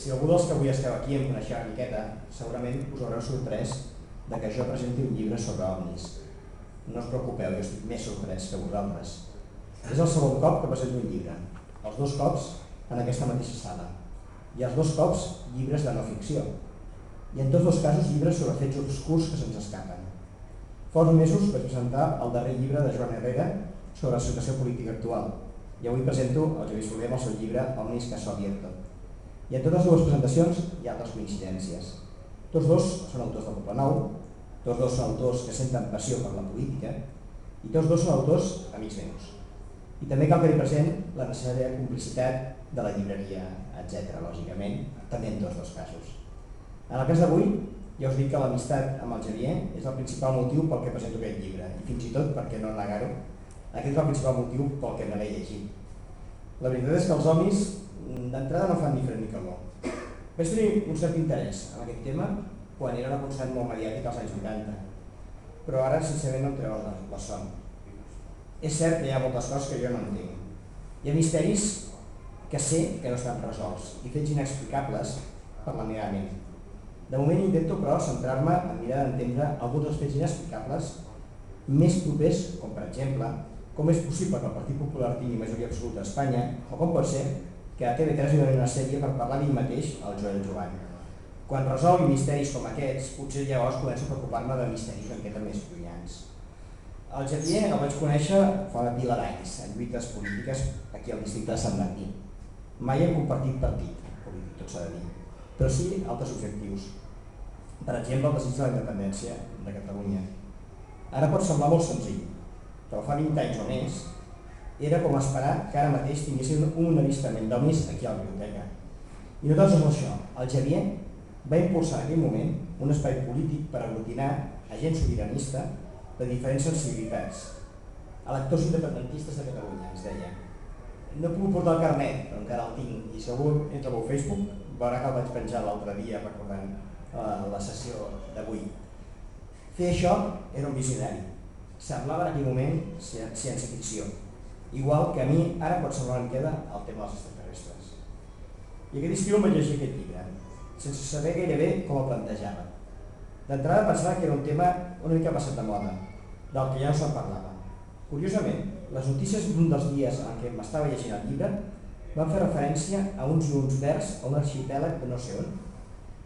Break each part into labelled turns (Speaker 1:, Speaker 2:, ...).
Speaker 1: Si algú dels que avui esteu aquí em coneixeu una miqueta, segurament us haureu sorprès que jo presenti un llibre sobre ovnis. No us preocupeu, jo estic més sorprès que vosaltres. És el segon cop que presento un llibre, els dos cops en aquesta mateixa sala. I els dos cops llibres de no ficció. I en tots dos casos llibres sobre fets obscurs que se'ns escapen. Fa uns mesos vaig presentar el darrer llibre de Joan Herrera sobre la situació política actual. I avui presento el Xavier Soler amb el seu llibre Omnis Caso Abierto. I en totes dues presentacions hi ha altres coincidències. Tots dos són autors de Poble Nou, tots dos són autors que senten passió per la política i tots dos són autors amics meus. I també cal tenir present la necessària complicitat de la llibreria, etc. lògicament, també en tots dos casos. En el cas d'avui, ja us dic que l'amistat amb el Xavier és el principal motiu pel que presento aquest llibre, i fins i tot, per què no negar-ho, aquest és el principal motiu pel que me l'he llegit. La veritat és que els ovnis d'entrada no fan ni fred ni calor. Vaig tenir un cert interès en aquest tema quan era una constant molt mediàtica als anys 80, però ara sincerament no em treu la son. És cert que hi ha moltes coses que jo no entenc. Hi ha misteris que sé que no estan resolts i fets inexplicables per la meva ment. De moment intento, però, centrar-me en mirar d'entendre alguns dels fets inexplicables més propers, com per exemple, com és possible que el Partit Popular tingui majoria absoluta a Espanya, o com pot ser que a TV3 hi doni una sèrie per parlar d'ell mateix al Joel Jovany. Quan resolgui misteris com aquests, potser llavors començo a preocupar-me de misteris una miqueta més llunyans. El Xavier el vaig conèixer fa una pila d'anys, en lluites polítiques aquí al districte de Sant Martí. Mai hem compartit partit polític, tot s'ha de dir, però sí altres objectius. Per exemple, el desig de la independència de Catalunya. Ara pot semblar molt senzill, però fa 20 anys o més era com esperar que ara mateix tinguéssim un avistament d'ovnis aquí a la biblioteca. I no tan sols això, el Xavier va impulsar en aquell moment un espai polític per aglutinar a gent sobiranista de diferents sensibilitats. Electors independentistes de Catalunya, ens deia. No he pogut portar el carnet, però encara el tinc, i si algú entra al Facebook veurà que el vaig penjar l'altre dia recordant la sessió d'avui. Fer això era un visionari. Semblava en aquell moment ciència-ficció. Igual que a mi ara pot semblar una miqueta el tema dels extraterrestres. I aquest estiu em vaig llegir aquest llibre, sense saber gairebé com el plantejava. D'entrada pensava que era un tema una mica passat de moda, del que ja no se'n parlava. Curiosament, les notícies d'un dels dies en què m'estava llegint el llibre van fer referència a uns llums verds a un arxipèlag de no sé on,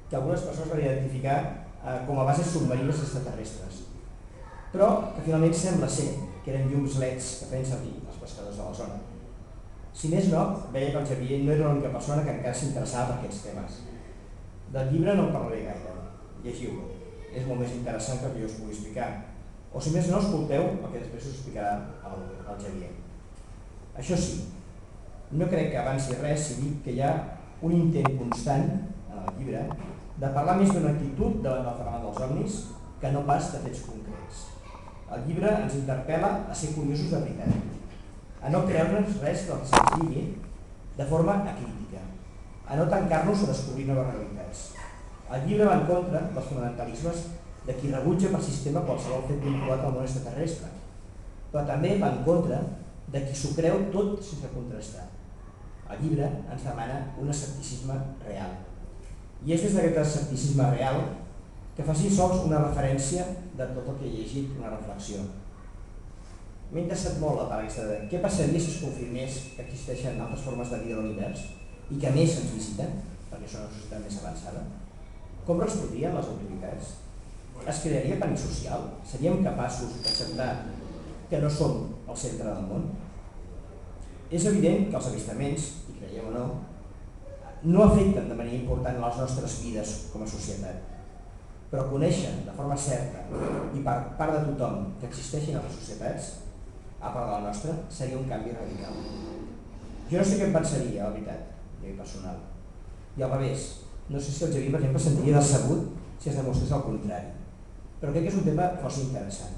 Speaker 1: que algunes persones van identificar com a bases submarines extraterrestres, però que finalment sembla ser que eren llums LEDs que feien servir els pescadors de la zona. Si més no, veia que el Xavier no era l'única persona que encara s'interessava per aquests temes. Del llibre no en parlaré gaire, llegiu-lo, és molt més interessant que jo us pugui explicar, o si més no, escolteu el que després us explicarà el Xavier. Això sí, no crec que avanci res si dic que hi ha un intent constant en el llibre de parlar més d'una actitud davant del fenomen dels ovnis que no pas de fets concrets. El llibre ens interpel·la a ser curiosos de veritat, a no creure'ns res del que se'ns digui de forma acrítica, a no tancar-nos a descobrir noves realitats. El llibre va en contra dels fonamentalismes de qui rebutja per sistema qualsevol fet vinculat al món extraterrestre, però també va en contra de qui s'ho creu tot sense contrastar. El llibre ens demana un escepticisme real. I és des d'aquest escepticisme real que faci sols una referència de tot el que he llegit, una reflexió. M'ha interessat molt la part de què passaria si es confirmés que existeixen altres formes de vida a l'univers i que més ens visiten, perquè són una societat més avançada. Com respondrien les autoritats? Es crearia pànic social? Seríem capaços d'acceptar que no som el centre del món? És evident que els avistaments, i creieu o no afecten de manera important les nostres vides com a societat, però conèixer de forma certa i per part de tothom que existeixen altres societats, a part de la nostra, seria un canvi radical. Jo no sé què em pensaria, la veritat, a nivell personal. I al revés, no sé si el Xavier, per exemple, sentiria decebut si es demostrés el contrari. Però crec que és un tema força interessant.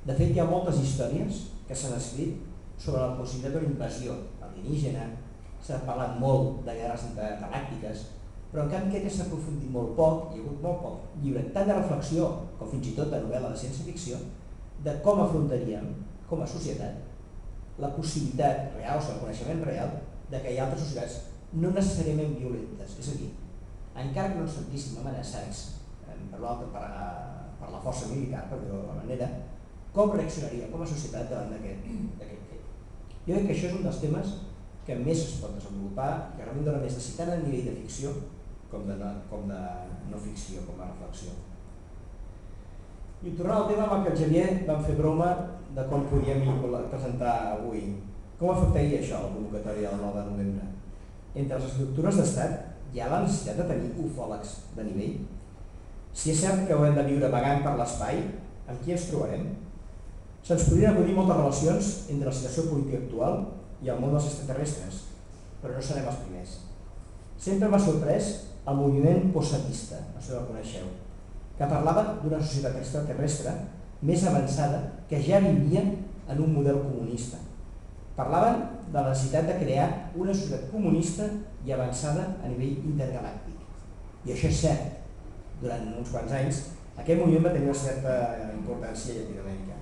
Speaker 1: De fet, hi ha moltes històries que s'han escrit sobre la possibilitat d'una invasió alienígena, s'ha parlat molt de guerres intergalàctiques, però en canvi crec que s'ha aprofundit molt poc, hi ha hagut molt poc llibre, tant de reflexió com fins i tot de novel·la de ciència-ficció, de com afrontaríem, com a societat, la possibilitat real, o sigui, el coneixement real, de que hi ha altres societats no necessàriament violentes. És a dir, encara que no ens sentíssim amenaçats per la força militar, per dir-ho d'alguna manera, com reaccionaria com a societat davant d'aquest fet. Jo crec que això és un dels temes que més es pot desenvolupar i que realment dona més de si tant a nivell de ficció com de no ficció, com a reflexió. I tornant al tema amb el que el Xavier vam fer broma de com podíem presentar avui. Com afectaria això la convocatòria del 9 de novembre? Entre les estructures d'estat hi ha la necessitat de tenir ufòlegs de nivell? Si és cert que haurem de viure vagant per l'espai, amb qui ens trobarem? Se'ns podrien acudir moltes relacions entre la situació política actual i el món dels extraterrestres, però no serem els primers. Sempre m'ha sorprès el moviment possatista, no sé si el coneixeu, que parlava d'una societat extraterrestre més avançada que ja vivia en un model comunista. Parlaven de la necessitat de crear una societat comunista i avançada a nivell intergalàctic. I això és cert. Durant uns quants anys, aquest moviment va tenir una certa importància a Llatinoamèrica.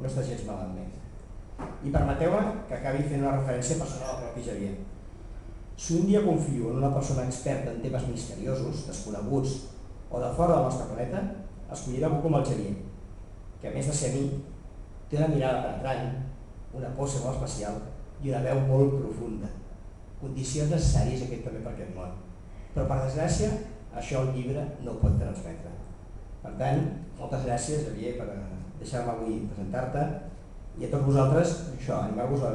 Speaker 1: No està gens malament. I permeteu-me que acabi fent una referència personal al propi Xavier. Si un dia confio en una persona experta en temes misteriosos, desconeguts o de fora del nostre planeta, escolliré algú com el Xavier, que a més de ser amic, té una mirada penetrant, una pose molt especial i una veu molt profunda. Condicions necessàries també per aquest món. Però per desgràcia, això el llibre no ho pot transmetre. Per tant, moltes gràcies, Xavier, per deixar-me avui presentar-te i a tots vosaltres, això, animar-vos a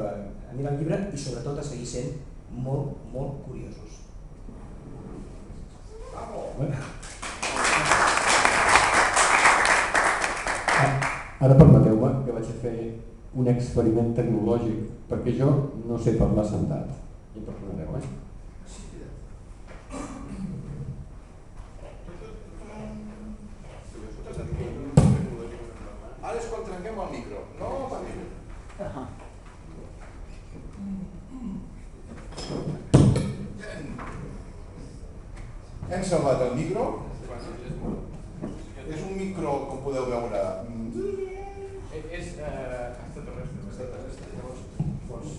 Speaker 1: mirar el llibre i sobretot a seguir sent molt, molt curiosos.
Speaker 2: Ara permeteu-me que vaig a fer un experiment tecnològic perquè jo no sé parlar sentat. I em perdonareu,
Speaker 3: Ara és quan trenquem el micro. No, pateixo. Hem salvat el micro. És un micro, com podeu veure...
Speaker 2: És extraterrestre. Llavors,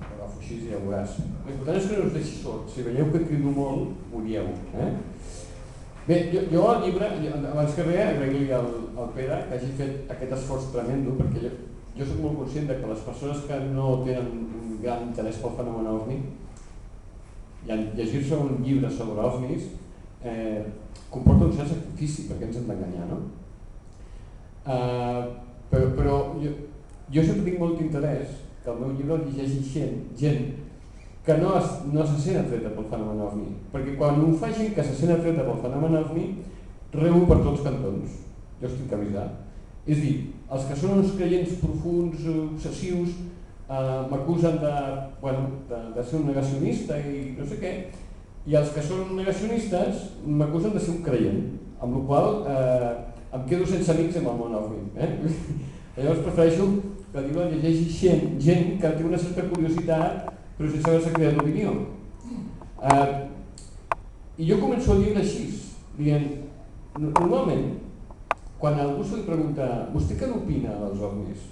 Speaker 2: agafo així i ja ho veuràs. L'important és que no us deixi sords. Si veieu que crido molt, ho dieu. Bé, jo al llibre, abans que res, agrair-li al Pere que hagi fet aquest esforç tremendo, perquè jo soc molt conscient que les persones que no tenen un gran interès pel fenomen OVNI, llegir-se un llibre sobre OVNIs comporta un cert sacrifici, perquè ens hem d'enganyar, no? Però jo sempre tinc molt interès que el meu llibre el llegeixi gent que no se sent atreta pel fenomen OVNI, perquè quan ho fa gent que se sent atreta pel fenomen OVNI, rebo per tots cantons, jo estic avisat. És a dir, els que són uns creients profuns, obsessius, m'acusen de ser un negacionista i no sé què, i els que són negacionistes m'acusen de ser un creient, amb la qual cosa em quedo sense amics amb el món OVNI. Llavors prefereixo que el llibre llegeixi gent que té una certa curiositat però sense haver-se creat l'opinió. I jo començo el llibre així, dient, normalment, quan algú se li pregunta «Vostè què n'opina dels OVNIs?»,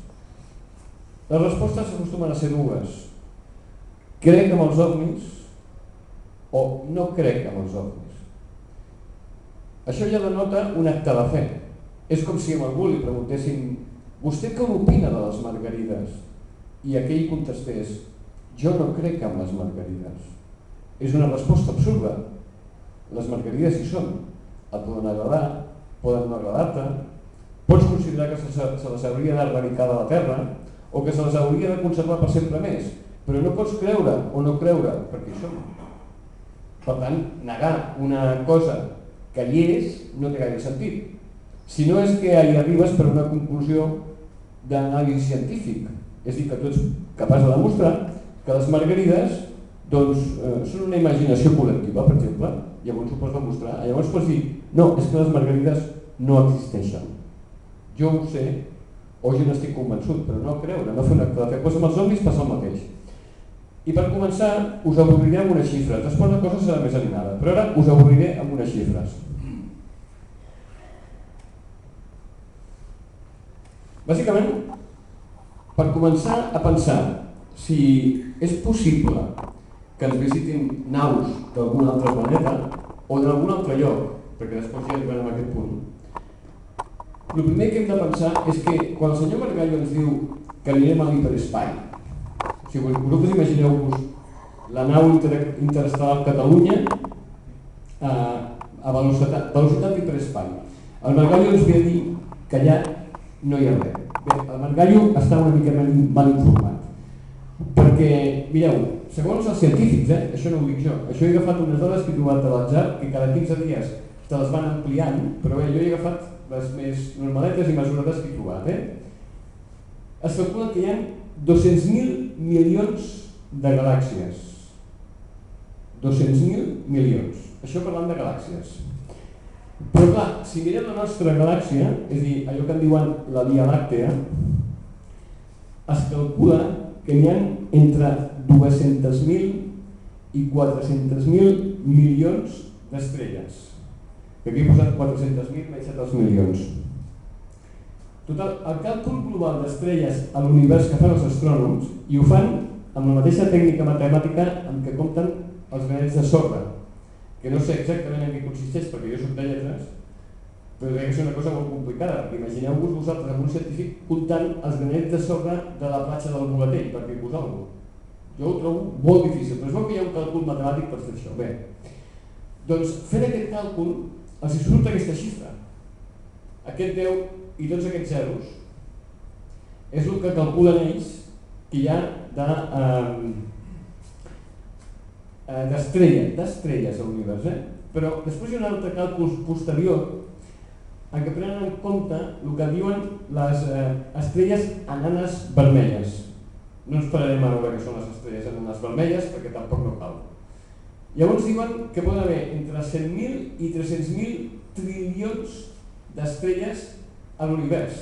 Speaker 2: les respostes s'acostumen a ser dues. Crec en els OVNIs o no crec en els OVNIs. Això ja denota un acte de fe. És com si a algú li preguntessin «Vostè què n'opina de les margarides?», i aquell contestés «Jo no crec en les margarides». És una resposta absurda. Les margarides hi són. Et poden agradar, poden no agradar-te, pots considerar que se les hauria d'erradicar de la terra o que se les hauria de conservar per sempre més, però no pots creure o no creure perquè hi són. Per tant, negar una cosa que hi és no té gaire sentit. Si no és que hi arribes per una conclusió d'anàlisi científic, és a dir, que tu ets capaç de demostrar que les margarides són una imaginació col·lectiva, per exemple, llavors ho pots demostrar. Llavors pots dir, no, és que les margarides no existeixen. Jo ho sé, o jo n'estic convençut, però no creure, no fer un acte de fe. Doncs amb els OVNIs passa el mateix. I per començar, us avorriré amb unes xifres. Després la cosa serà més animada, però ara us avorriré amb unes xifres. Bàsicament, per començar a pensar si és possible que ens visitin naus d'algun altre planeta o d'algun altre lloc, perquè després ja arribarem a aquest punt. El primer que hem de pensar és que quan el senyor Margallo ens diu que anirem a l'hiperespai, o sigui, vosaltres imagineu-vos la nau interestel·lar Catalunya a velocitat hiperespai. El Margallo ens ve a dir que allà no hi ha res. Bé, el Margallo està una mica mal informat, perquè, mireu, segons els científics, això no ho dic jo, això he agafat unes dades que he trobat a l'atzar, que cada 15 dies te les van ampliant, però bé, jo he agafat les més normaletes i mesurades que he trobat. Es calcula que hi ha 200.000 milions de galàxies. 200.000 milions. Això parlant de galàxies. Però clar, si mirem la nostra galàxia, és a dir, allò que en diuen la Via Làctea, es calcula que n'hi ha entre 200.000 i 400.000 milions d'estrelles. Aquí he posat 400.000, m'he deixat els milions. Total, el càlcul global d'estrelles a l'univers que fan els astrònoms, i ho fan amb la mateixa tècnica matemàtica amb què compten els granets de sorra, que no sé exactament en què consisteix perquè jo soc de lletres, però crec que és una cosa molt complicada, perquè imagineu-vos vosaltres amb un científic comptant els granets de sorra de la platja del Bogatell, per dir-vos alguna cosa. Jo ho trobo molt difícil, però es veu que hi ha un càlcul matemàtic per fer això. Bé, doncs fent aquest càlcul els surt aquesta xifra. Aquest 10 i tots aquests zeros és el que calculen ells que hi ha d'estrelles a l'univers. Però després hi ha un altre càlcul posterior en què prenen en compte el que diuen les estrelles enanes vermelles. No ens pararem a veure què són les estrelles enanes vermelles perquè tampoc no cal. Llavors diuen que poden haver entre 100.000 i 300.000 trilions d'estrelles a l'univers.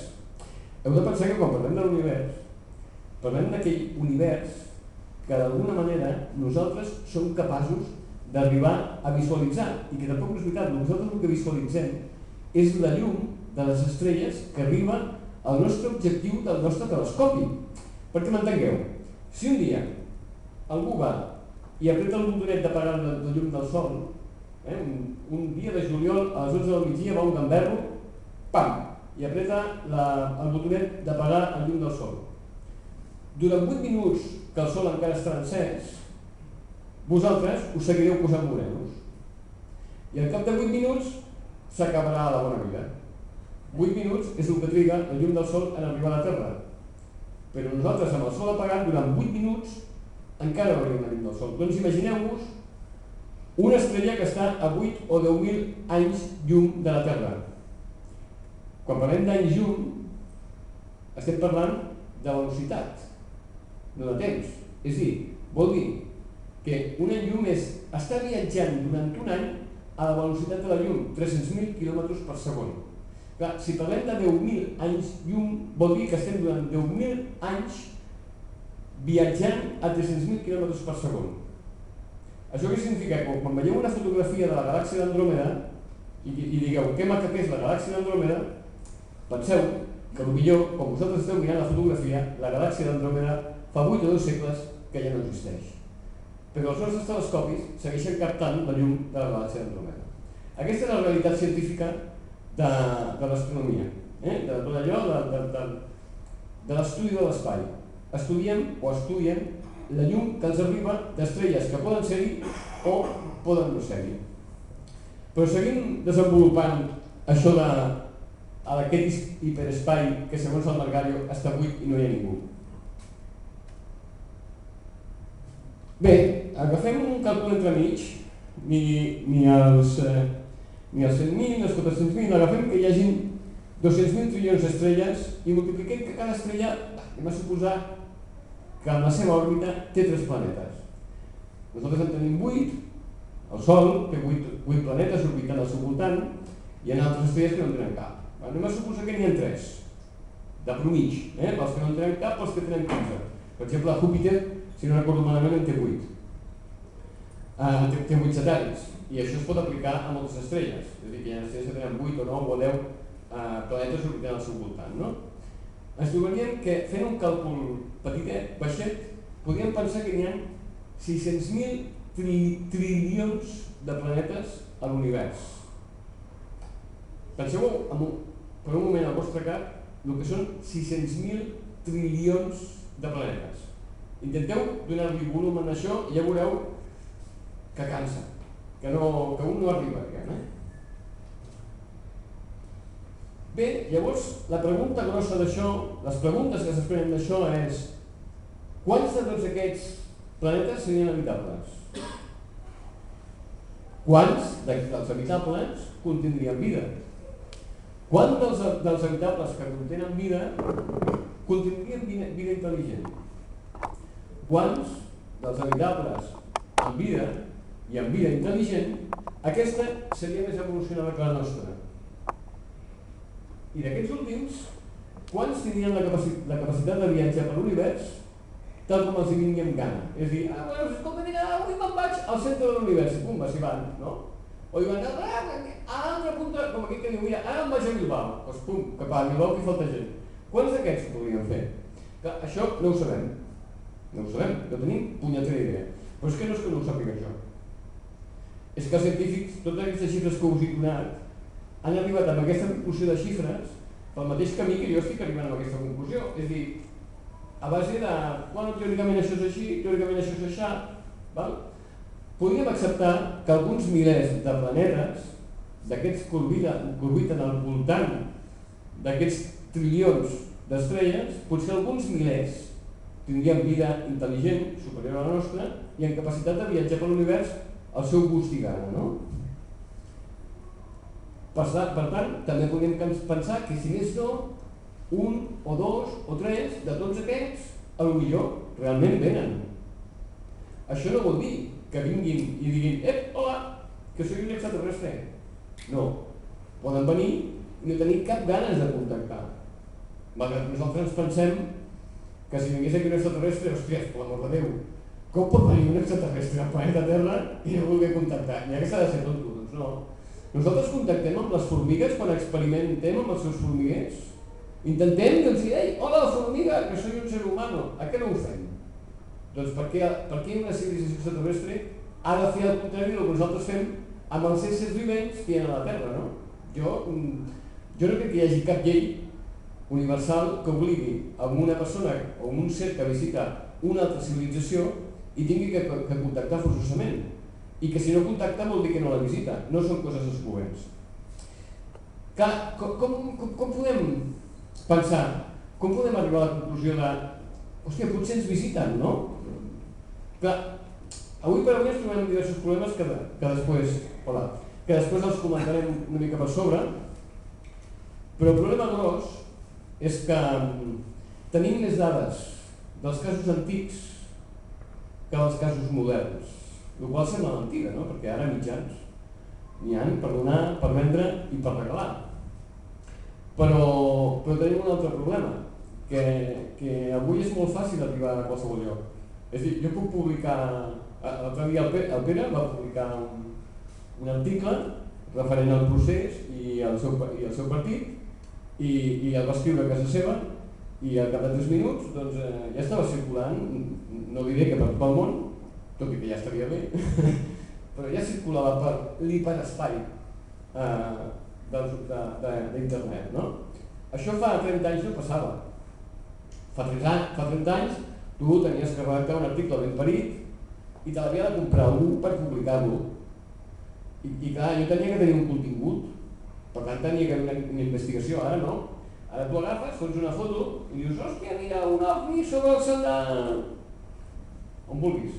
Speaker 2: Heu de pensar que quan parlem de l'univers, parlem d'aquell univers que d'alguna manera nosaltres som capaços d'arribar a visualitzar i que tampoc és veritat, nosaltres el que visualitzem és la llum de les estrelles que arriba al nostre objectiu del nostre telescopi. Perquè m'entengueu, si un dia algú va i apreta el botonet d'apagar la llum del sol, un dia de juliol a les 11 del migdia va un gamberro, pam, i apreta el botonet d'apagar la llum del sol. Durant 8 minuts que el sol encara està encès, vosaltres us seguireu posant morenos. I al cap de 8 minuts s'acabarà la bona vida. 8 minuts és el que triga la llum del sol en arribar a la Terra. Però nosaltres amb el sol apagat durant 8 minuts encara veuríem la llum del sol. Doncs imagineu-vos una estrella que està a 8 o 10.000 anys llum de la Terra. Quan parlem d'anys llum, estem parlant de velocitat, no de temps. És a dir, vol dir que un any llum és estar viatjant durant un any a la velocitat de la llum, 300.000 km per segon. Clar, si parlem de 10.000 anys llum, vol dir que estem durant 10.000 anys viatjant a 300.000 km per segon. Això què significa? Quan veieu una fotografia de la galàxia d'Andròmeda i digueu què maca que és la galàxia d'Andròmeda, penseu que potser, quan vosaltres esteu mirant la fotografia, la galàxia d'Andròmeda fa 8 o 2 segles que ja no existeix. Però els nostres telescopis segueixen captant la llum de la galàxia d'Andròmeda. Aquesta és la realitat científica de l'astronomia, de tot allò de l'estudi de l'espai. Estudien la llum que ens arriba d'estrelles que poden ser-hi o poden no ser-hi. Però seguim desenvolupant això d'aquest hiperespai que segons el Margallo està buit i no hi ha ningú. Bé, agafem un càlcul entremig, ni els 100.000 ni els 400.000, agafem que hi hagi 200.000 trilions d'estrelles i multipliquem que cada estrella, anem a suposar que en la seva òrbita té 3 planetes. Nosaltres en tenim 8, el Sol té 8 planetes orbitant al seu voltant, i hi ha altres estrelles que no en tenen cap. Anem a suposar que n'hi ha 3, de promig, pels que no en tenen cap, pels que tenen 15. Per exemple, Júpiter, si no recordo malament, en té 8. Té 8 satèl·lits, i això es pot aplicar a moltes estrelles. És a dir, que hi ha estrelles que tenen 8 o 9 o 10 planetes orbitant al seu voltant, no? Ens trobaríem que fent un càlcul petitet, baixet, podríem pensar que n'hi ha 600.000 trilions de planetes a l'univers. Penseu per un moment al vostre cap el que són 600.000 trilions de planetes. Intenteu donar-li volum a això i ja veureu que cansa, que un no arriba. Bé, llavors la pregunta grossa d'això, les preguntes que s'esperen d'això és: quants de tots aquests planetes serien habitables? Quants dels habitables contindrien vida? Quants dels habitables que contenen vida contindrien vida intel·ligent? Quants dels habitables amb vida i amb vida intel·ligent aquesta seria més evolucionada que la nostra? I d'aquests últims, quants tindrien la capacitat de viatjar per l'univers tal com els hi vingui amb gana? És a dir, escolta, mira, avui me'n vaig al centre de l'univers, i pum, s'hi van, no? O hi van a l'altra punta, com aquell que diu, mira, ara em vaig a Bilbao, doncs pum, cap a Bilbao que hi falta gent. Quants d'aquests ho podríem fer? Clar, això no ho sabem, no tenim punyetera idea. Però és que no ho sàpiga això. És que els científics, totes aquestes xifres que us he donat, han arribat amb aquesta conclusió de xifres pel mateix camí que jo estic arribant amb aquesta conclusió. És a dir, a base de, bueno, teòricament això és així, teòricament això és així, val? Podríem acceptar que alguns milers de planetes, d'aquests que orbiten al voltant d'aquests trilions d'estrelles, potser alguns milers tindrien vida intel·ligent, superior a la nostra, i en capacitat de viatjar per l'univers al seu gust i gana, no? Per tant, també podem pensar que si més no, un o dos o tres de tots aquests, potser realment venen. Això no vol dir que vinguin i diguin hola, que soy un extraterrestre. No, poden venir i no tenir cap ganes de contactar. Malgrat que nosaltres pensem que si vingués aquí un extraterrestre, hòsties, per l'amor de Déu, com pot venir un extraterrestre al planeta Terra i no vulgui contactar? Ja que s'ha de ser tonto, doncs no. Nosaltres contactem amb les formigues quan experimentem amb els seus formiguers. Intentem dir-los, hola formiga, que soy un ser humano. A què no ho fem? Doncs perquè una civilització extraterrestre ha de fer el contrari del que nosaltres fem amb els éssers vivents que hi ha a la Terra, no? Jo no crec que hi hagi cap llei universal que obligui a una persona o a un ser que visita una altra civilització i tingui que contactar forçosament. I que si no contacta vol dir que no la visita. No són coses excloents. Com podem pensar? Com podem arribar a la conclusió de hòstia, potser ens visiten, no? Clar, avui per avui ens trobem amb diversos problemes que després els comentarem una mica per sobre, però el problema gros és que tenim més dades dels casos antics que dels casos moderns. El qual sembla mentida, no? Perquè ara mitjans n'hi ha per donar, per vendre i per regalar. Però tenim un altre problema, que avui és molt fàcil arribar a qualsevol lloc. És a dir, jo puc publicar, l'altre dia el Pere va publicar un article referent al procés i al seu partit i el va escriure a casa seva i al cap de 3 minuts doncs, ja estava circulant, no diré que per tot el món, tot i que ja estaria bé, però ja circulava per l'hiperespai d'internet, no? Això fa 30 anys no passava. Fa 30 anys tu tenies que redactar un article ben parit i te l'havia de comprar algú per publicar-lo. I clar, jo tenia que tenir un contingut, per tant tenia que haver una investigació, ara no. Ara tu agafes, fots una foto i dius, hòstia, mira, un ovni sobre el cel on vulguis.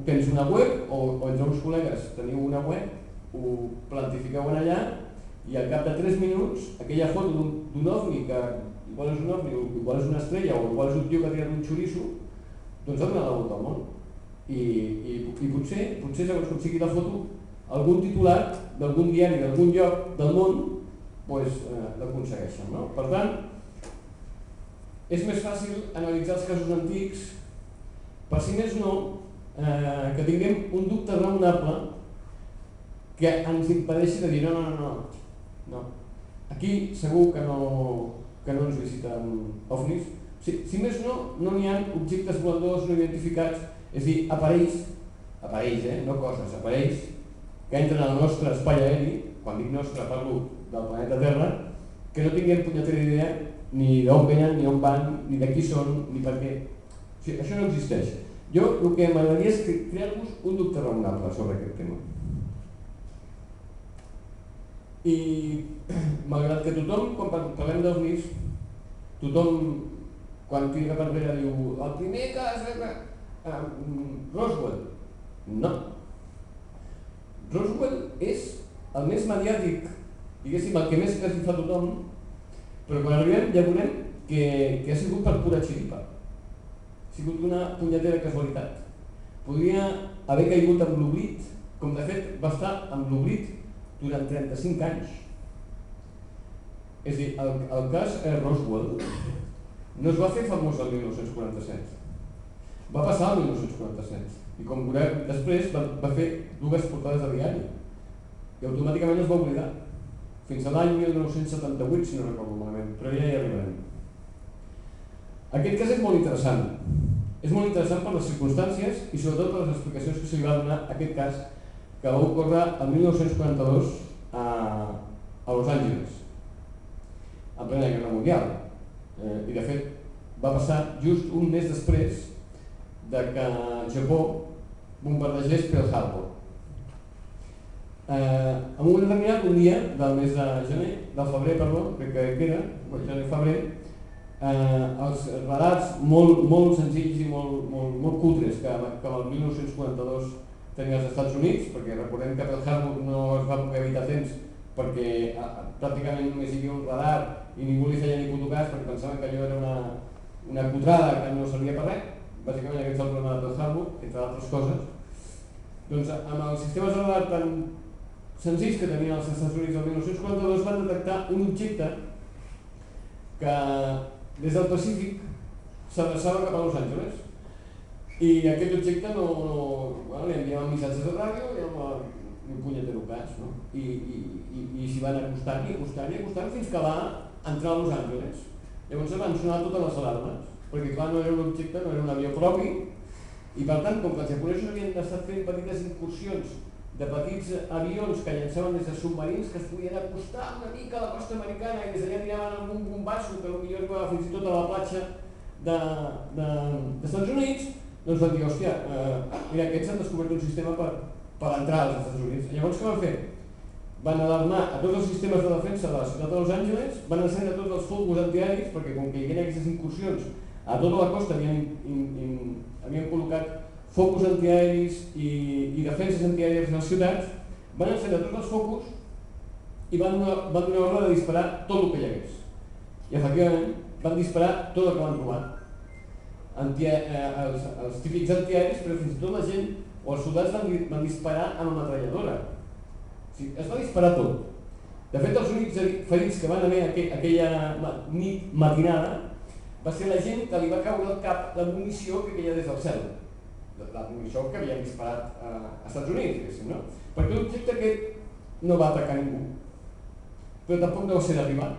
Speaker 2: Tens una web, o entre uns col·legues teniu una web, ho plantifiqueu allà i al cap de 3 minuts aquella foto d'un ovni, que igual és un ovni, igual és una estrella o igual és un tio que ha tirat un xoriço, doncs ha donat la volta al món. I potser, segons com sigui la foto, algun titular d'algun diari d'algun lloc del món l'aconsegueixen, no? Per tant, és més fàcil analitzar els casos antics, per si més no, que tinguem un dubte raonable que ens impedeixi de dir no, aquí segur que no ens visiten ovnis. Si més no, no n'hi ha objectes voladors no identificats. És a dir, aparells, no coses, aparells que entren al nostre espai aeri, quan dic nostre parlo del planeta Terra, que no tinguem punyetera idea ni d'on venen, ni on van, ni de qui són, ni per què. O sigui, això no existeix. Jo el que m'agradaria és crear-vos un dubte raonable sobre aquest tema. I malgrat que tothom, quan parlem d'OVNIs, tothom, quan tira cap enrere, diu el primer cas Roswell. No. Roswell és el més mediàtic, diguéssim, el que més cas hi fa tothom, però quan arribem ja veurem que ha sigut per pura xiripa. Ha sigut una punyetera casualitat. Podria haver caigut amb l'oblit, com de fet va estar amb l'oblit durant 35 anys. És a dir, el cas Roswell no es va fer famós el 1947. Va passar el 1947 i com veurem després va fer dues portades de diari i automàticament es va oblidar fins a l'any 1978, si no recordo malament, però ja hi arribarem. Aquest cas és molt interessant. És molt interessant per les circumstàncies i sobretot per les explicacions que se li va donar a aquest cas que va ocórrer el 1942 a Los Angeles, en plena Guerra Mundial. I de fet va passar just un mes després de que el Japó bombardegés Pearl Harbor. En un moment determinat, un dia del mes de febrer, crec que era, gener-febrer, els radars molt senzills i molt cutres que el 1942 tenien als Estats Units, perquè recordem que Pearl Harbor no es va poder evitar temps perquè pràcticament només hi havia un radar i ningú li feia ni puto cas perquè pensaven que allò era una cutrada que no servia per res. Bàsicament aquest és el problema de Pearl Harbor, entre altres coses. Doncs amb els sistemes de radar tan senzills que tenien els Estats Units el 1942 van detectar un objecte que des del Pacífic s'adreçava cap a Los Angeles. I aquest objecte li enviaven missatges de ràdio i amb un punyetero cas, no? I s'hi van acostant fins que va entrar a Los Angeles. Llavors van sonar totes les alarmes, perquè clar, no era un objecte, no era un avió propi, i per tant, com que els japonesos havien estat fent petites incursions de petits avions que llançaven des de submarins que es podien acostar una mica a la costa americana i des d'allà tiraven amb un bombasso que potser arribava fins i tot a la platja dels Estats Units, doncs van dir, hòstia, mira, aquests han descobert un sistema per entrar als Estats Units. Llavors què van fer? Van alarmar a tots els sistemes de defensa de la ciutat de Los Angeles, van encendre tots els focus antiaeris, perquè com que hi havia aquestes incursions a tota la costa havien col·locat focus antiaeris i defenses antiaèries a les ciutats, van encendre tots els focus i van donar ordre de disparar tot el que hi hagués. I efectivament van disparar tot el que van trobar. Els típics antiaeris, però fins i tot la gent o els soldats van disparar amb la metralladora. O sigui, es va disparar tot. De fet, els únics ferits que van haver aquella nit matinada va ser la gent que li va caure al cap la munició que queia des del cel. La munició que havien disparat als Estats Units, diguéssim, no? Perquè l'objecte aquest no va atacar ningú, però tampoc no va ser derribat.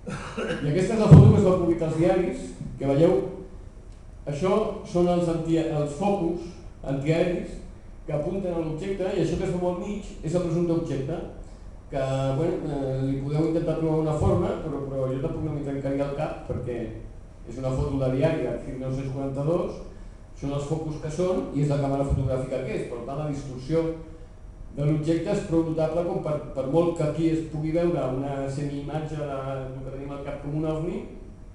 Speaker 2: I aquesta és la foto que es va publicar als diaris, que veieu, això són els focus antiaeris que apunten a l'objecte i això que es veu al mig és el presumpte objecte que li podeu intentar trobar una forma, però jo tampoc no m'hi trencaria el cap perquè és una foto de diari de 1942, són els focus que són i és la càmera fotogràfica que és, per tant la distorsió de l'objecte és prou notable com per molt que aquí es pugui veure una semi-imatge del que tenim al cap com un ovni,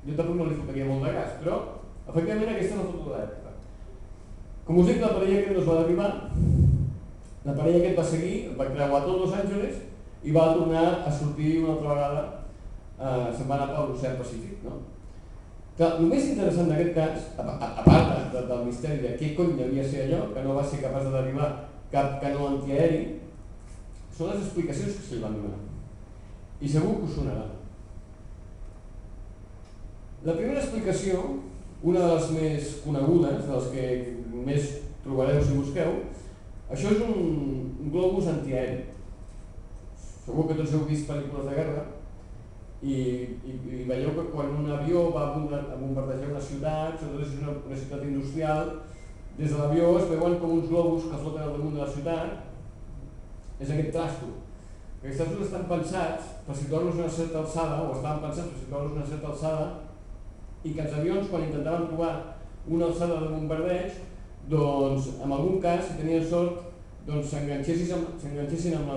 Speaker 2: jo tampoc no li fotaria molt de gas, però efectivament aquesta és la foto de l'època. Com us dic, la parella aquest no es va derribar, la parella aquest va seguir, va creuar tot Los Angeles i va tornar a sortir una altra vegada, se'n va anar per l'oceà Pacífic, no? El més interessant d'aquest cas, a part del misteri de què cony devia ser allò, que no va ser capaç de derribar cap canó antiaeri, són les explicacions que se li van donar. I segur que us sonarà. La primera explicació, una de les més conegudes, de les que més trobareu si busqueu, això és un globus antiaeri. Segur que tots heu vist pel·lícules de guerra i veieu que quan un avió va bombardejar una ciutat, sobretot si és una ciutat industrial, des de l'avió es veuen com uns globus que floten al damunt de la ciutat. És aquest trasto. Aquests trastos estan pensats per situar-los a una certa alçada, o estaven pensats per situar-los a una certa alçada, i que els avions, quan intentaven trobar una alçada de bombardeig, doncs, en algun cas, si tenien sort, doncs s'enganxessin amb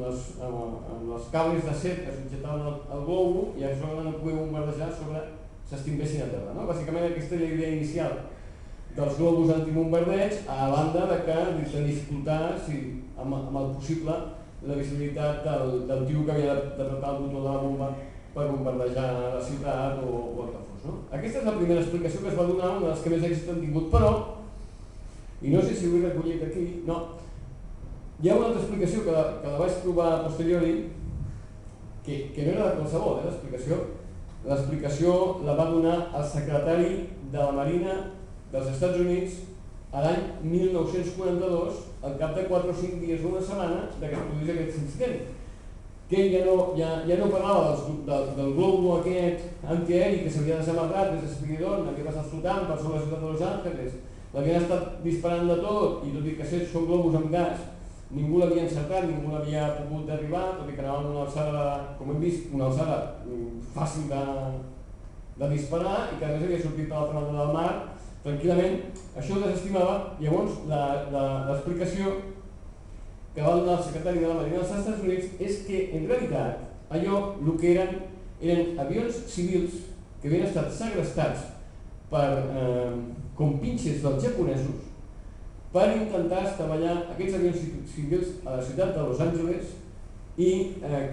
Speaker 2: els cables d'acer que s'injectaven al globo i això no podia bombardejar sobre s'estimbessin a terra. Bàsicament aquesta és la idea inicial dels globus antibombardeig, a banda de dificultar amb el possible la visibilitat del tio que havia d'apretar el botó de la bomba per bombardejar la ciutat o el que fos. Aquesta és la primera explicació que es va donar, una de les que més èxit han tingut, però, i no sé si ho he recollit aquí, no, hi ha una altra explicació que la vaig trobar a posteriori, que no era de qualsevol, l'explicació la va donar el secretari de la Marina dels Estats Units a l'any 1942, al cap de 4 o 5 dies d'una setmana que es produís aquest incident. Que ell ja no parlava del globo aquest antiaeri que s'havia desamarrat des de Spiridon, havia passat flotant per sobre la ciutat de Los Angeles, l'havien estat disparant de tot, i tot i que són globus amb gas, ningú l'havia encertat, ningú l'havia pogut arribar, tot i que anava amb una alçada, com hem vist, una alçada fàcil de disparar i que a més havia sortit a l'altra banda del mar tranquil·lament. Això ho desestimava. Llavors l'explicació que va donar el secretari de la Marina dels Estats Units és que en realitat allò el que eren avions civils que havien estat segrestats com pinxes dels japonesos per intentar estavellar aquests avions civils a la ciutat de Los Angeles i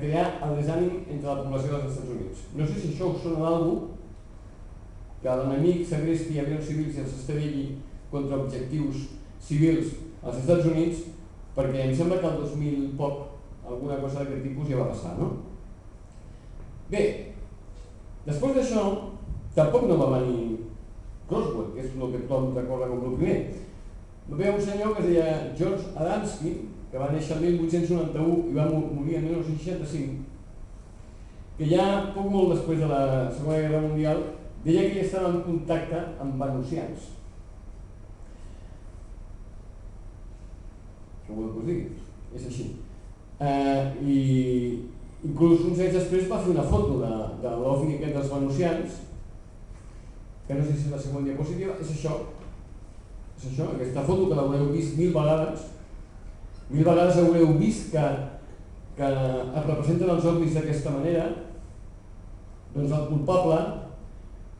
Speaker 2: crear el desànim entre la població dels Estats Units. No sé si això us sona d'algú, que l'enemic segresti avions civils i els estavelli contra objectius civils als Estats Units, perquè em sembla que el 2000 poc alguna cosa d'aquest tipus ja va passar, no? Bé, després d'això tampoc no va venir Roswell, que és el que tothom recorda com el primer. Va haver un senyor que es deia George Adamski, que va néixer el 1891 i va morir el 1965, que ja poc molt després de la Segona Guerra Mundial deia que ell estava en contacte amb venusians. Què voleu que us digui? És així. I inclús uns anys després va fer una foto de l'OVNI aquest dels venusians, que no sé si és la següent diapositiva, és això. És això, aquesta foto que l'haureu vist 1000 vegades. 1000 vegades haureu vist que es representen els ovnis d'aquesta manera. Doncs el culpable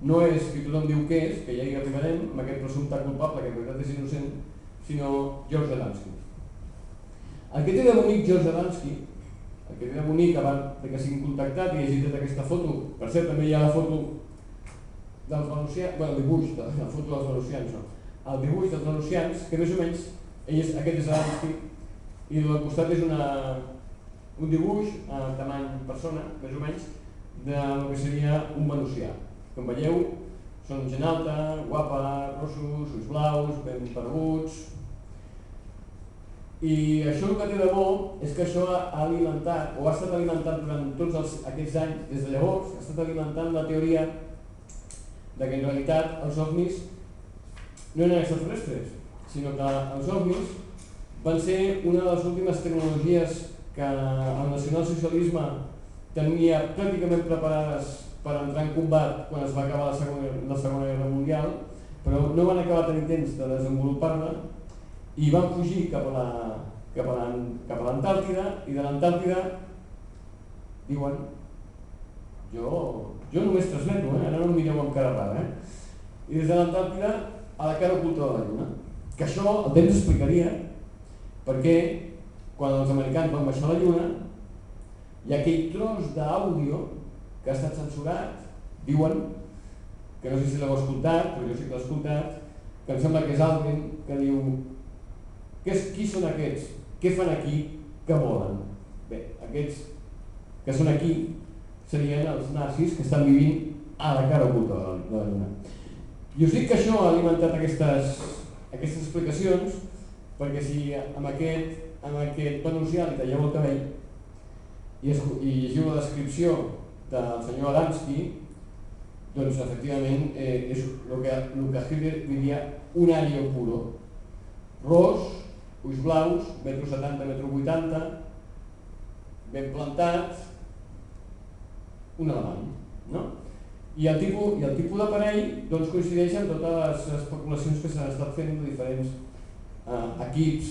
Speaker 2: no és qui tothom diu que és, que ja hi arribarem, amb aquest presumpte culpable que en realitat és innocent, sinó George Adamski. El que té de bonic George Adamski, el que té de bonic abans que sigui contactat i hagi tret aquesta foto, per cert també hi ha la foto dels venusians, el dibuix, la foto dels venusians, no. El dibuix dels venusians, que més o menys, aquest és Adamski, i al costat és un dibuix a tamany persona, més o menys, del que seria un venusià. Com veieu, són gent alta, guapa, rossos, ulls blaus, ben pareguts. I això el que té de bo és que això ha alimentat, o ha estat alimentat durant tots aquests anys, des de llavors, ha estat alimentant la teoria de que en realitat els ovnis no eren extraterrestres, sinó que els ovnis van ser una de les últimes tecnologies que el nacionalsocialisme tenia pràcticament preparades per entrar en combat quan es va acabar la Segona Guerra Mundial, però no van acabar tenint temps de desenvolupar-la i van fugir cap a l'Antàrtida, i de l'Antàrtida diuen jo només transmeto, ara no em mireu amb cara rara, i des de l'Antàrtida a la cara oculta de la Lluna, que això el temps explicaria perquè quan els americans van baixar a la Lluna hi ha aquell tros d'àudio que ha estat censurat, diuen, que no sé si l'heu escoltat, però jo sí que l'he escoltat, que em sembla que és algú que diu qui són aquests? Què fan aquí? Què volen? Bé, aquests que són aquí serien els nazis que estan vivint a la cara oculta de la Lluna. Jo us dic que això ha alimentat aquestes explicacions perquè si amb aquest venusià li talleu el cabell i llegiu la descripció del senyor Adamski, doncs efectivament és el que Hitler diria un ario puro, ros, ulls blaus, 1,70 m, 1,80 m, ben plantat, un alemany, no? I el tipus d'aparell doncs, coincideix amb totes les especulacions que s'han estat fent de diferents equips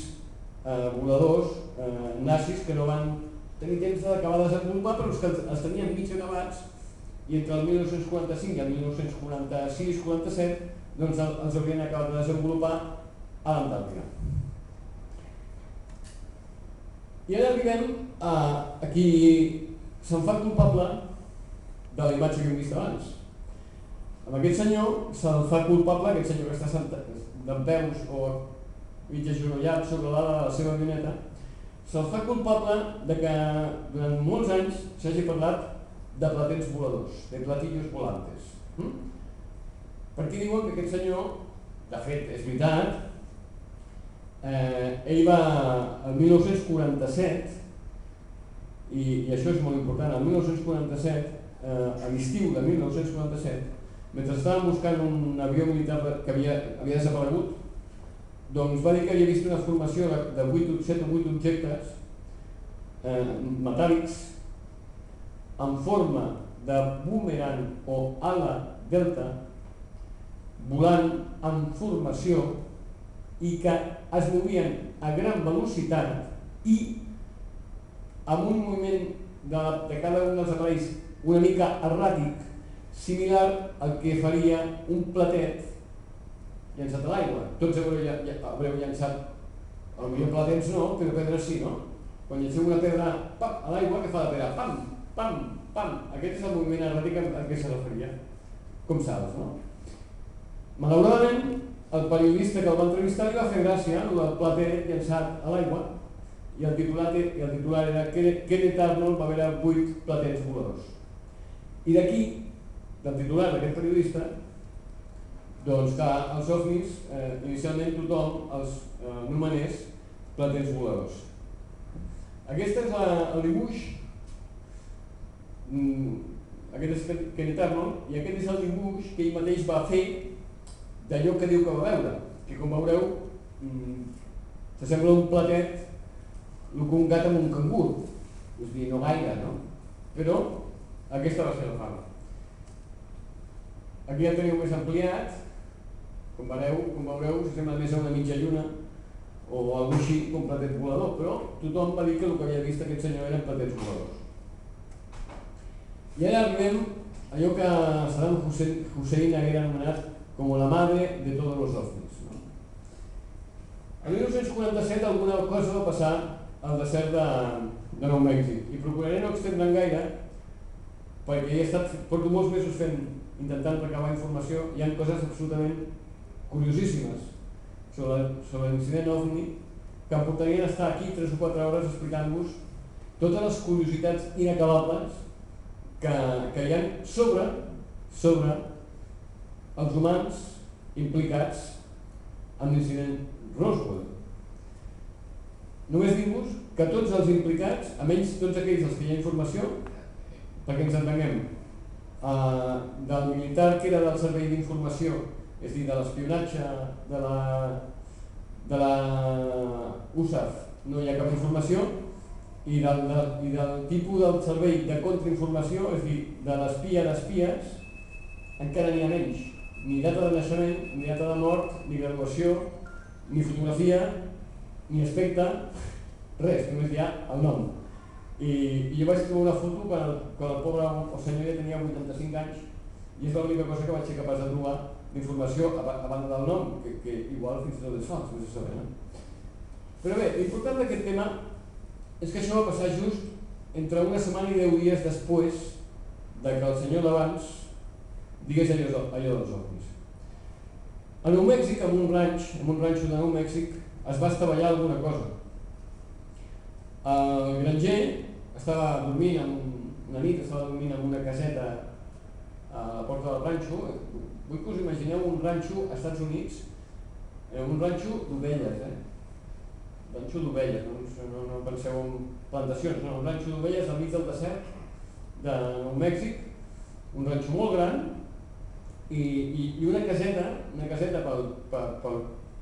Speaker 2: voladors nazis que no van tenir temps d'acabar de desenvolupar, però que els tenien mig acabats i entre el 1945 i el 1946-47 doncs els haurien acabat de desenvolupar a l'Antàrtida. I ara arribem a qui se'n fa culpable de la imatge que hem vist abans. Amb aquest senyor se'l fa culpable, aquest senyor que està dempeus o mig agenollat sobre l'ala de la seva avioneta, se'l fa culpable de que durant molts anys s'hagi parlat de platens voladors, de platillos volantes. Perquè diuen que aquest senyor, de fet, és veritat, ell va el 1947, i això és molt important, el 1947, a l'estiu de 1947, mentre estaven buscant un avió militar que havia desaparegut, doncs va dir que havia vist una formació de 7 o 8 objectes metàl·lics en forma de boomerang o ala delta volant en formació i que es movien a gran velocitat i amb un moviment de cada un dels aparells una mica erràtic, similar al que faria un platet llançat a l'aigua. Tots haureu llançat, potser platets no, però pedres sí, no? Quan llanceu una pedra a l'aigua, què fa la pedra? Pam, pam, pam. Aquest és el moviment erràtic a què se referia, com saps, no? Malauradament, el periodista que el va entrevistar li va fer gràcia el platet llançat a l'aigua i el titular era Kenneth Arnold va veure 8 platets voladors. I d'aquí, del titular d'aquest periodista, doncs que els ovnis, inicialment tothom els anomenés platets voladors. Aquest és el dibuix, aquest és Kenneth Arnold, i aquest és el dibuix que ell mateix va fer d'allò que diu que va veure, que com veureu s'assembla un platet el que un gat amb un cangur, és a dir, no gaire, no? Però aquesta va ser la fama. Aquí ja el teniu més ampliat, com veureu, s'assembla més a una mitja lluna o alguna així com platet volador, però tothom va dir que el que havia vist aquest senyor eren platets voladors. I ara arribem a allò que Saddam Hussein haguera anomenat com la madre de tots els ovnis. El 1947 alguna cosa va passar al desert de Nou Mèxic i procuraré no extendre'n gaire perquè porto molts mesos intentant recabar informació. Hi ha coses absolutament curiosíssimes sobre l'incident OVNI que em portarien a estar aquí 3 o 4 hores explicant-vos totes les curiositats inacabables que hi ha sobre els humans implicats en l'incident Roswell. Només dir-vos que tots els implicats, almenys tots aquells dels que hi ha informació, perquè ens entenguem, del militar que era del servei d'informació, és a dir, de l'espionatge de la USAF, no hi ha cap informació, i del tipus del servei de contrainformació, és a dir, de l'espia d'espies, encara n'hi ha menys. Ni data de naixement, ni data de mort, ni graduació, ni fotografia, ni aspecte, res, només hi ha el nom. I jo vaig trobar una foto quan el pobre senyor ja tenia 85 anys i és l'única cosa que vaig ser capaç de trobar d'informació a banda del nom, que igual fins i tot és fals, no se sabe, no? Però bé, l'important d'aquest tema és que això va passar just entre una setmana i 10 dies després que el senyor d'abans digués allò dels ovnis. A Nou Mèxic, en un ranxo de Nou Mèxic, es va estavellar alguna cosa. El granger estava dormint una nit, estava dormint en una caseta a la porta del ranxo. Vull que us imagineu un ranxo als Estats Units, un ranxo d'ovelles, ranxo d'ovelles, no penseu en plantacions, no, un ranxo d'ovelles al mig del desert de Nou Mèxic, un ranxo molt gran i una caseta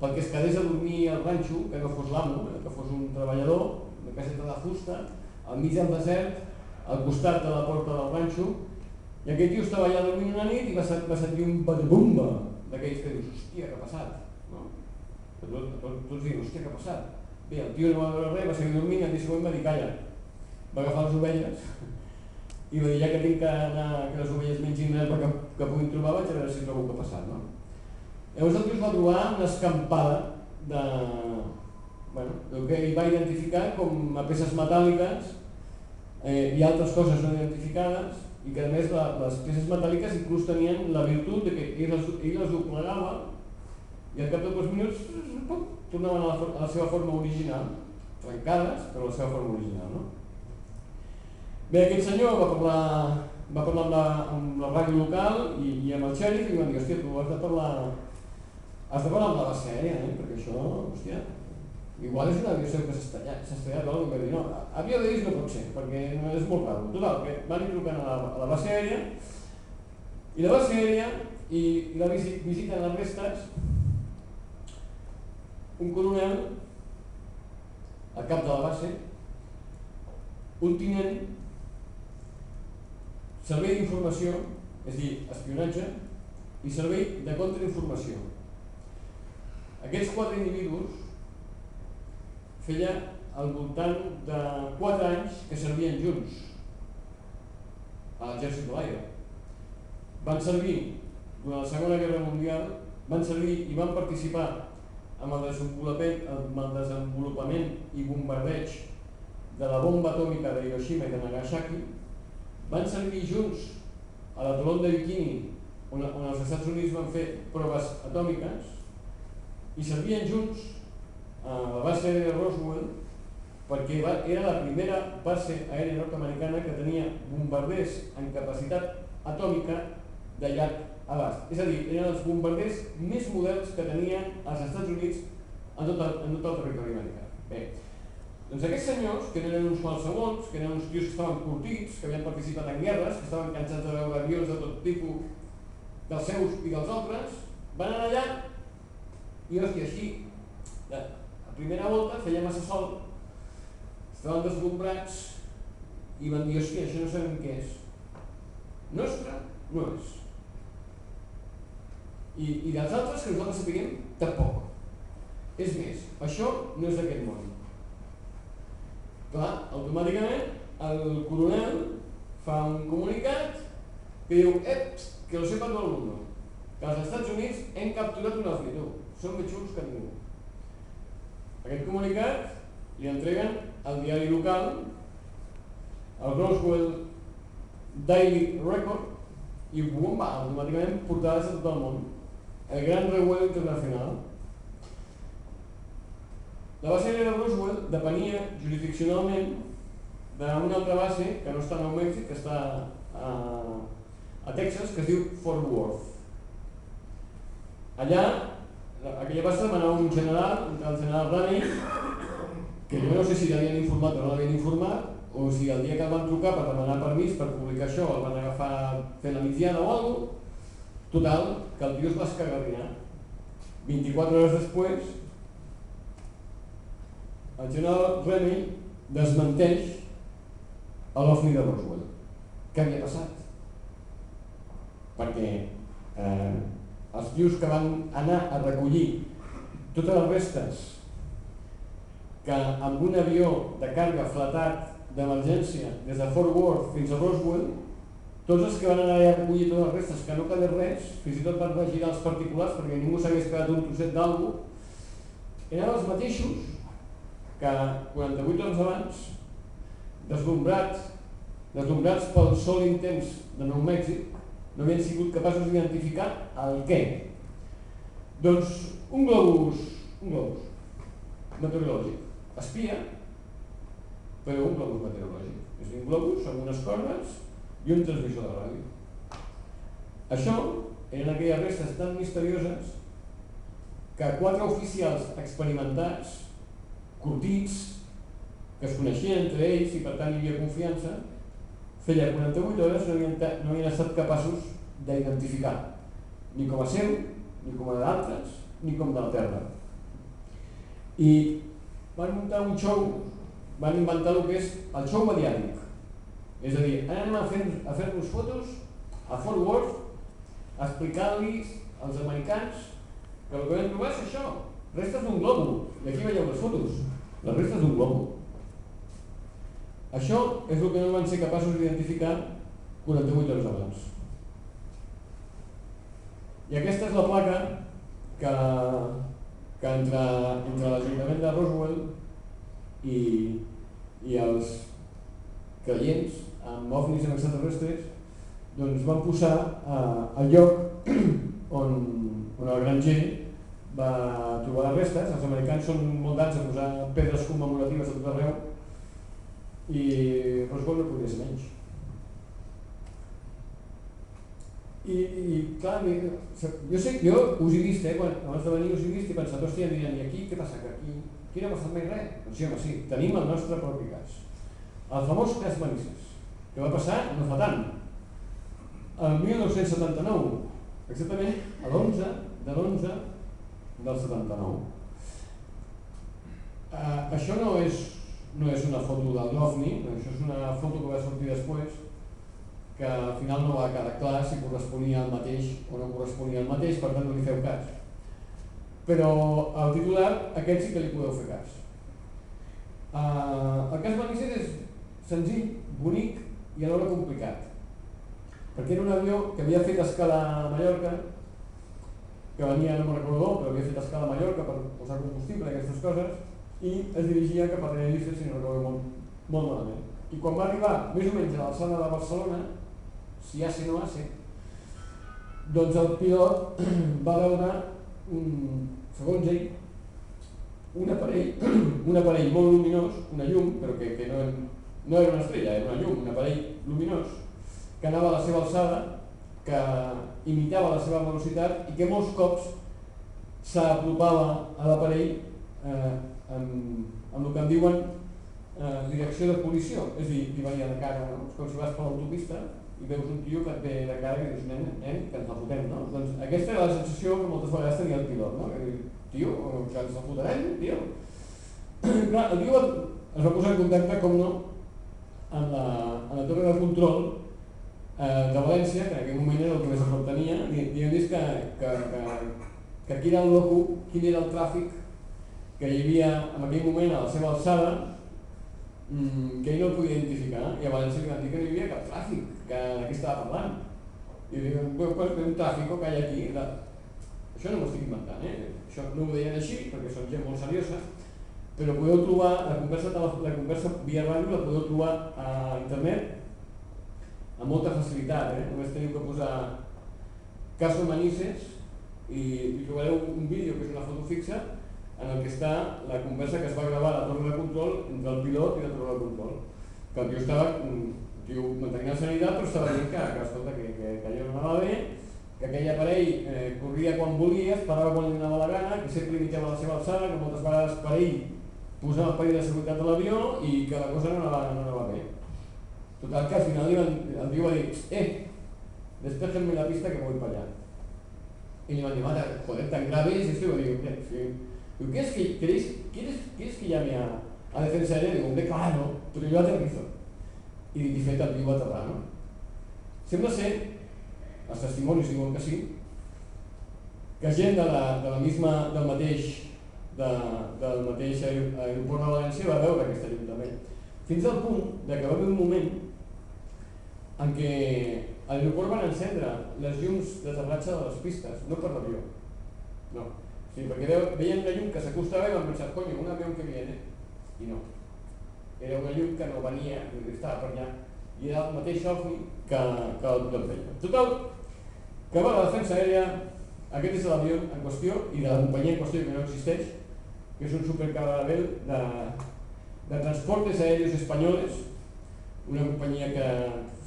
Speaker 2: perquè es quedés a dormir al ranxo, que no fos l'amo, que fos un treballador, una caseta de fusta, al mig del desert, al costat de la porta del ranxo, i aquell tio estava allà dormint una nit i va sentir un badabumba d'aquells que dius, hòstia, què ha passat? No? Tots diuen, hòstia, què ha passat? Bé, el tio no va veure res, va seguir dormint i el dia següent va dir, calla, va agafar les ovelles i va dir, ja que tinc que anar que les ovelles mengin l'herba que puguin trobar, vaig a veure si trobo què ha passat. No? Llavors el tio es va trobar una escampada de, el que ell va identificar com a peces metàl·liques i altres coses no identificades, i que a més les peces metàl·liques inclús tenien la virtut de que ell les doblegava i al cap de pocs minuts tornaven a la seva forma original, trencades, però la seva forma original. No? Bé, aquest senyor va parlar amb la ràdio local i amb el xèrif i van dir, hòstia, tu has de parlar amb la base aèria, perquè això, hòstia, igual és una aviació que s'ha estrellat o alguna cosa, no, avió d'ells no pot ser, perquè és molt raro. Total, que van trucant a la base aèria i la base aèria i la visiten les restes un coronel al cap de la base, un tinent, servei d'informació, és a dir, espionatge, i servei de contrainformació. Aquests 4 individus feia al voltant de 4 anys que servien junts a l'exèrcit de l'aire. Van servir durant la Segona Guerra Mundial, van servir i van participar en el desenvolupament i bombardeig de la bomba atòmica de Hiroshima i de Nagasaki, van servir junts a l'atol de Bikini, on els Estats Units van fer proves atòmiques, i servien junts a la base aèria de Roswell perquè era la primera base aèria nord-americana que tenia bombarders en capacitat atòmica de llarg abast. És a dir, eren els bombarders més moderns que tenien els Estats Units en tot el territori americà. Bé, doncs aquests senyors, que eren uns qualsevons, que eren uns tios que estaven curtits, que havien participat en guerres, que estaven cansats de veure avions de tot tipus, dels seus i dels altres, van anar allà i, hòstia, així, a primera volta feia massa sol, estaven deslumbrats i van dir, hòstia, això no sabem què és. Nostre no és. I dels altres que nosaltres sapiguem, tampoc. És més, això no és d'aquest món. Clar, automàticament el coronel fa un comunicat que diu, que lo sepa todo el mundo, que als Estats Units hem capturat un alfito, són més xulos que ningú. Aquest comunicat li entreguen al diari local, al Roswell Daily Record, i bomba, automàticament portades a tot el món. El gran revuelo internacional. La base aèria de Roswell depenia jurisdiccionalment d'una altra base que no està a Nou Mèxic, que està a Texas, que es diu Fort Worth. Allà, aquella base demanava un general, el general Ramey, que jo no sé si l'havien informat o no l'havien informat, o si el dia que el van trucar per demanar permís per publicar això el van agafar fent la migdiada o alguna cosa. Total, que el tio es va escagarrinar. 24 hores després, el general Ramey desmenteix l'OVNI de Roswell. Què havia passat? Perquè els tios que van anar a recollir totes les restes que amb un avió de càrrega flatat d'emergència des de Fort Worth fins a Roswell, tots els que van anar a recollir totes les restes, que no quedés res, fins i tot van girar els particulars perquè ningú s'hagués quedat un trosset d'algú, eren els mateixos que 48 hores abans, deslumbrats pel sol intens de Nou Mèxic, no havien sigut capaços d'identificar el què. Doncs un globus meteorològic, espia, però un globus meteorològic. És un globus amb unes cordes i un transmissor de ràdio. Això eren aquelles restes tan misterioses que 4 oficials experimentats, curtits, que es coneixien entre ells i per tant hi havia confiança, feia 48 hores no havien estat capaços d'identificar ni com a seu, ni com a d'altres, ni com de la Terra. I van muntar un show, van inventar el que és el show mediàtic. És a dir, anem a fer-nos fotos a Fort Worth explicant-li als americans que el que vam trobar és això, restes d'un glòbul. I aquí veieu les fotos, les restes d'un glòbul. Això és el que no van ser capaços d'identificar 48 hores abans. I aquesta és la placa que entre l'Ajuntament de Roswell i els creients amb ovnis en extraterrestres doncs van posar al lloc on el granger va trobar les restes. Els americans són molt dats a posar pedres commemoratives a tot arreu i Roswell no podia ser menys. I clar, jo us he vist, abans de venir us he vist i he pensat, hòstia, i aquí què passa? Aquí no ha passat mai res? Doncs sí, home, sí, tenim el nostre propi cas. El famós cas Manises, que va passar no fa tant, el 1979, exactament a l'11 de l'11 del 79. Això no és una foto del l'OVNI, això és una foto que va sortir després, que al final no va quedar clar si corresponia al mateix o no corresponia al mateix, per tant no li feu cas. Però al titular, aquest sí que li podeu fer cas. El cas Manises és senzill, bonic i alhora complicat. Perquè era un avió que havia fet escala a Mallorca, que venia, no me'n recordo, però havia fet escala a Mallorca per posar combustible i aquestes coses, i es dirigia cap a Tenerife, si no recordo molt malament. I quan va arribar més o menys a l'alçada de Barcelona, si hace no hace, doncs el pilot va veure, segons ell, un aparell molt luminós, una llum, però que no era una estrella, era una llum, un aparell luminós, que anava a la seva alçada, que imitava la seva velocitat i que molts cops s'apropava a l'aparell amb el que en diuen direcció de col·lisió, és a dir, li venia de cara, com si vas per l'autopista i veus un tio que et ve de cara i dius, nen, que ens la fotem, no? Doncs aquesta era la sensació que moltes vegades tenia el pilot, no? Que diu, tio, que ens la fotarem, tio. Clar, el tio es va posar en contacte, com no, amb la torre de control de València, que en aquell moment era el que més a prop tenia, i hem vist que aquí era el loco, quin era el tràfic que hi havia en aquell moment a la seva alçada, que ell no el podia identificar, i a València li van dir que no hi havia cap tràfic, que de què estava parlant. I diuen, pues un tràfic que hi ha aquí. Això no m'ho estic inventant, això no ho deien així, perquè són gent molt seriosa, però podeu trobar, la conversa via ràdio la podeu trobar a internet amb molta facilitat, només teniu que posar Caso Manises i trobareu un vídeo que és una foto fixa en el que està la conversa que es va gravar a la torre de control entre el pilot i la torre de control. Que el tio estava, mantenia la sanitat, però estava dient que allò no anava bé, que aquell aparell corria quan volia, es parava quan li anava la gana, que sempre imitava la seva alçada, que moltes vegades per ell posava el perill de seguretat de l'avió i que la cosa no anava bé. Total, que al final el tio va dir, despéjenme la pista que voy para allá. Y le van a decir, joder, tan grave es esto, y digo, sí. ¿Quieres que llame a defensa aérea? Digo, hombre, claro, pero yo aterrizo. I de fet el tio va aterrar, no? Sembla ser, els testimonis diuen que sí, que gent del mateix aeroport de València va veure aquest ajuntament. Fins al punt que va haver un moment en què a l'aeroport van encendre les llums d'aterratge de les pistes, no per l'avió. No. Sí, perquè veien una llum que s'acostava i van pensar, coño, un avió que viene. I no. Era una llum que no venia, estava per allà. I era el mateix OVNI que el pilot feia. Total, que va la defensa aèria, aquest és l'avió en qüestió i de la companyia en qüestió que no existeix, que és un supercaravel de transportes aèreos espanyoles, una companyia que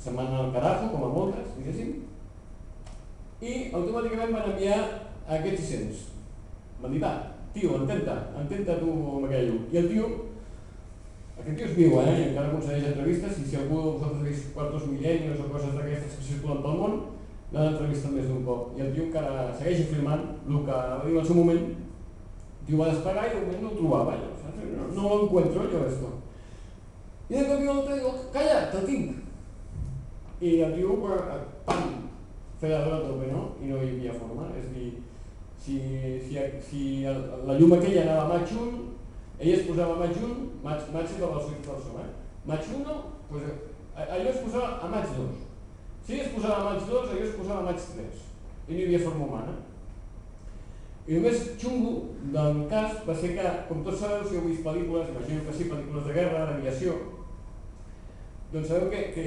Speaker 2: se'n va anar al carajo, com a moltes, diguéssim, i automàticament van enviar aquests 600. Van dir, va, tio, ententa tu amb aquella llum. I el tio, aquest tio és viu, encara concedeix entrevistes, i si algú de vosaltres ha vist Quartos Milenios o coses d'aquestes que circulen pel món, l'han entrevistat més d'un cop. I el tio encara segueix filmant el que va dir en el seu moment, tio va desplegar i de moment no ho trobava allò, saps? No lo encuentro yo esto. I de cop i volta digo, calla, te'l tinc. I el tio, pam, feia la tope, no? I no hi havia forma, és a dir, si la llum aquella anava a maig 1, ell es posava a maig 1, maig és la velocitat del so, maig 1, doncs allò es posava a maig 2. Si ell es posava a maig 2, allò es posava a maig 3. I no hi havia forma humana. I el més xungo del cas va ser que, com tots sabeu, si heu vist pel·lícules, imagino que sí, pel·lícules de guerra, d'aviació, doncs sabeu que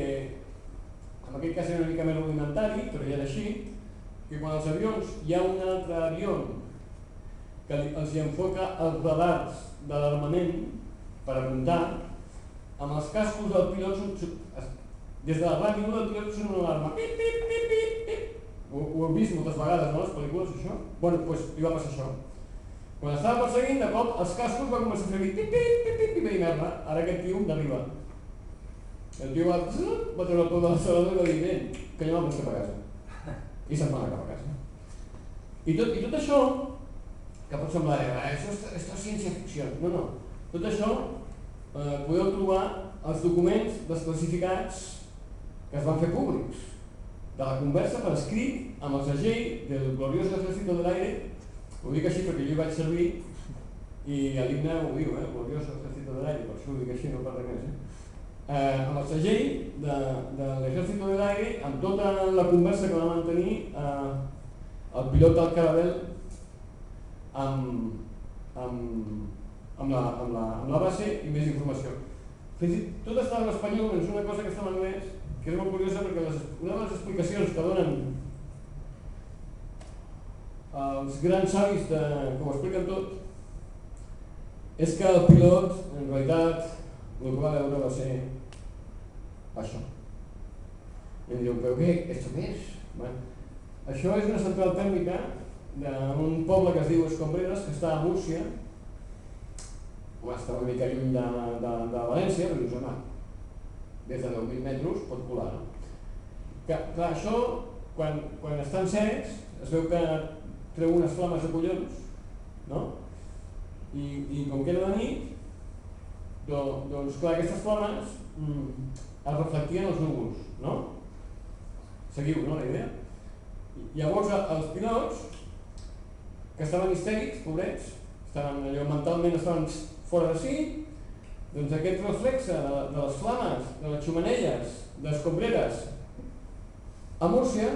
Speaker 2: en aquell cas era una mica més rudimentari, però ja era així, que quan als avions hi ha un altre avió que els enfoca els radars de l'armament per apuntar, amb els cascos del pilot, des de la ràdio del pilot sona una alarma, pip, pip, pip, pip, pip. Ho heu vist moltes vegades, no, les pel·lícules, això? Bueno, doncs li va passar això. Quan estava perseguint, de cop, els cascos va començar a fer pip, pip, pip, pip, pip, i merda, ara aquest tio derriba. El tio va treure el peu de l'accelerador i va dir, nen, que jo me'n vaig cap a casa. I se'n va anar cap a casa. I tot això, que pot semblar, això és ciència-ficció. No. Tot això podeu trobar els documents desclassificats que es van fer públics. De la conversa per escrit amb el segell del glorioso Ejército del Aire, ho dic així perquè jo hi vaig servir i l'himne ho diu, glorioso Ejército del Aire, per això ho dic així, no per res més. Amb el segell de l'Ejército del Aire, amb tota la conversa que va mantenir el pilot del Caravel amb la base i més informació. Fins i tot està en espanyol, és una cosa que està en anglès, que és molt curiosa perquè una de les explicacions que donen els grans savis que ho expliquen tot és que el pilot, en realitat, el que va veure va ser això. I em diu, però què? Esto què és? Això és una central tèrmica d'un poble que es diu Escombreres, que està a Múrcia. Està una mica lluny de València, però dius, home, des de 10.000 metres pot colar. Clar, això, quan estan secs, es veu que treu unes flames de collons, no? I com que era de nit, doncs clar, aquestes flames es reflectien als núvols, no? Seguiu, no, la idea? Llavors els pilots, que estaven histèrics, pobrets, mentalment estaven fora de si, doncs aquest reflexe de les flames, de les xumanelles, d'Escombreres a Múrcia,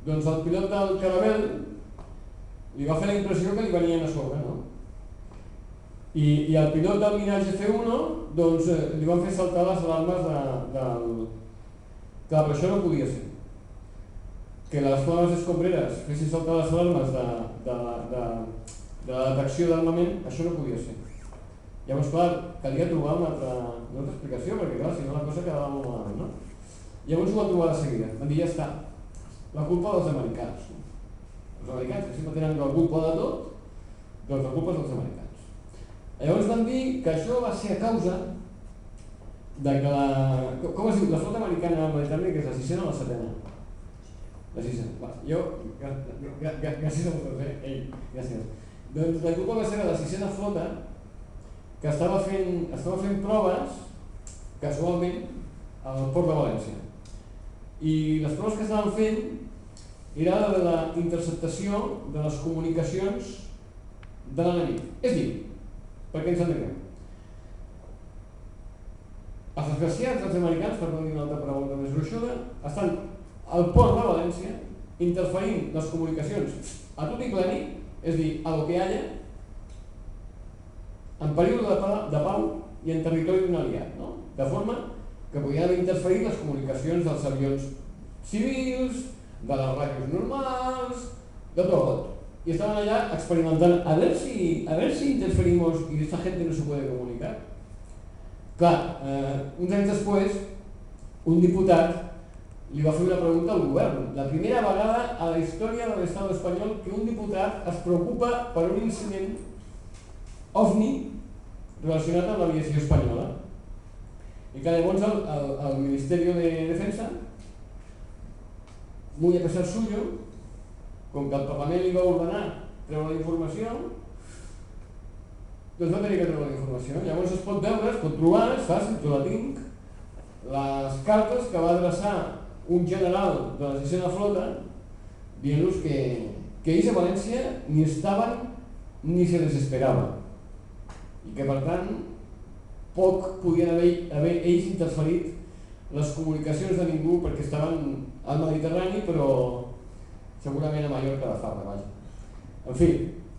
Speaker 2: doncs el pilot del Caravel li va fer la impressió que li venien a sobre, no? I el pilot del Mirage F1 doncs li van fer saltar les alarmes del... Clar, però això no podia ser. Que les flames d'Escombreres fessin saltar les alarmes de la detecció d'armament, això no podia ser. Llavors, clar, calia trobar una altra explicació, perquè clar, si no la cosa quedava molt malament, no? Llavors ho van trobar de seguida, van dir, ja està, la culpa dels americans. Els americans, que sempre tenen la culpa de tot, doncs la culpa és dels americans. Llavors van dir que això va ser a causa de que com es diu? La flota americana mediterrània, que és la 6a o la 7a? La 6a. Jo, gràcies a vosaltres, ei, gràcies. Doncs la culpa va ser de la 6a flota que estava fent proves casualment al port de València. I les proves que estaven fent era de la interceptació de les comunicacions de l'enemic. És a dir, perquè ens entenguem, els desgraciats dels americans, per no dir una altra paraula més gruixuda, estan al port de València interferint les comunicacions a tot i pleni, és a dir, a lo que haya, en període de pau i en territori d'un aliat, no? De forma que podien haver interferit les comunicacions dels avions civils, de les ràdios normals, de tot. Y estaban allá experimentando a ver si interferimos y esta gente no se puede comunicar. Clar, uns anys després, un diputat li va fer una pregunta al govern. La primera vegada a la història de l'estat espanyol que un diputat es preocupa per un incident OVNI relacionat amb l'aviació espanyola. I que llavors el Ministeri de Defensa, muy a pesar suyo, com que el Parlament li va ordenar treure la informació, doncs va tenir que trobar la informació. Llavors es pot veure, es pot trobar, és fàcil, jo la tinc, les cartes que va adreçar un general de la sisena flota dient-los que ells a València ni estaven ni se les esperava i que per tant poc podien haver ells interferit les comunicacions de ningú perquè estaven al Mediterrani però segurament a Mallorca de Fabra, vaja. En fi,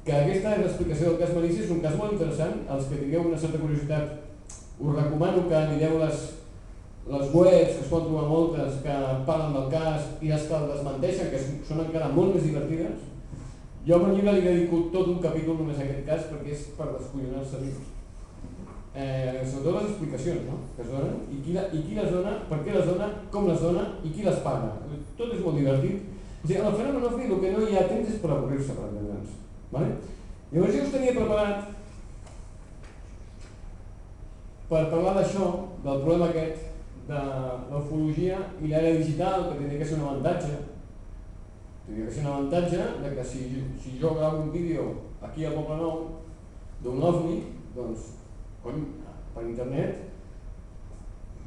Speaker 2: que aquesta és l'explicació del cas Malícia, és un cas molt interessant, els que tingueu una certa curiositat us recomano que mireu les webs, que es poden trobar moltes, que parlen del cas i les que el desmenteixen, que són encara molt més divertides. Jo al llibre li dedico tot un capítol només a aquest cas perquè és per descollonar-se vius. Sobretot les explicacions, no?, que es donen, i qui les dona, per què les dona, com les dona i qui les paga. Tot és molt divertit. O sigui, en el fenomen OVNI el que no hi ha temps és per avorrir-se, per entendre'ns. Llavors jo us tenia preparat per parlar d'això, del problema aquest de l'ufologia i l'era digital, que tindria que ser un avantatge. Tindria que ser un avantatge de que si jo gravo un vídeo aquí al Poble Nou d'un OVNI, doncs per internet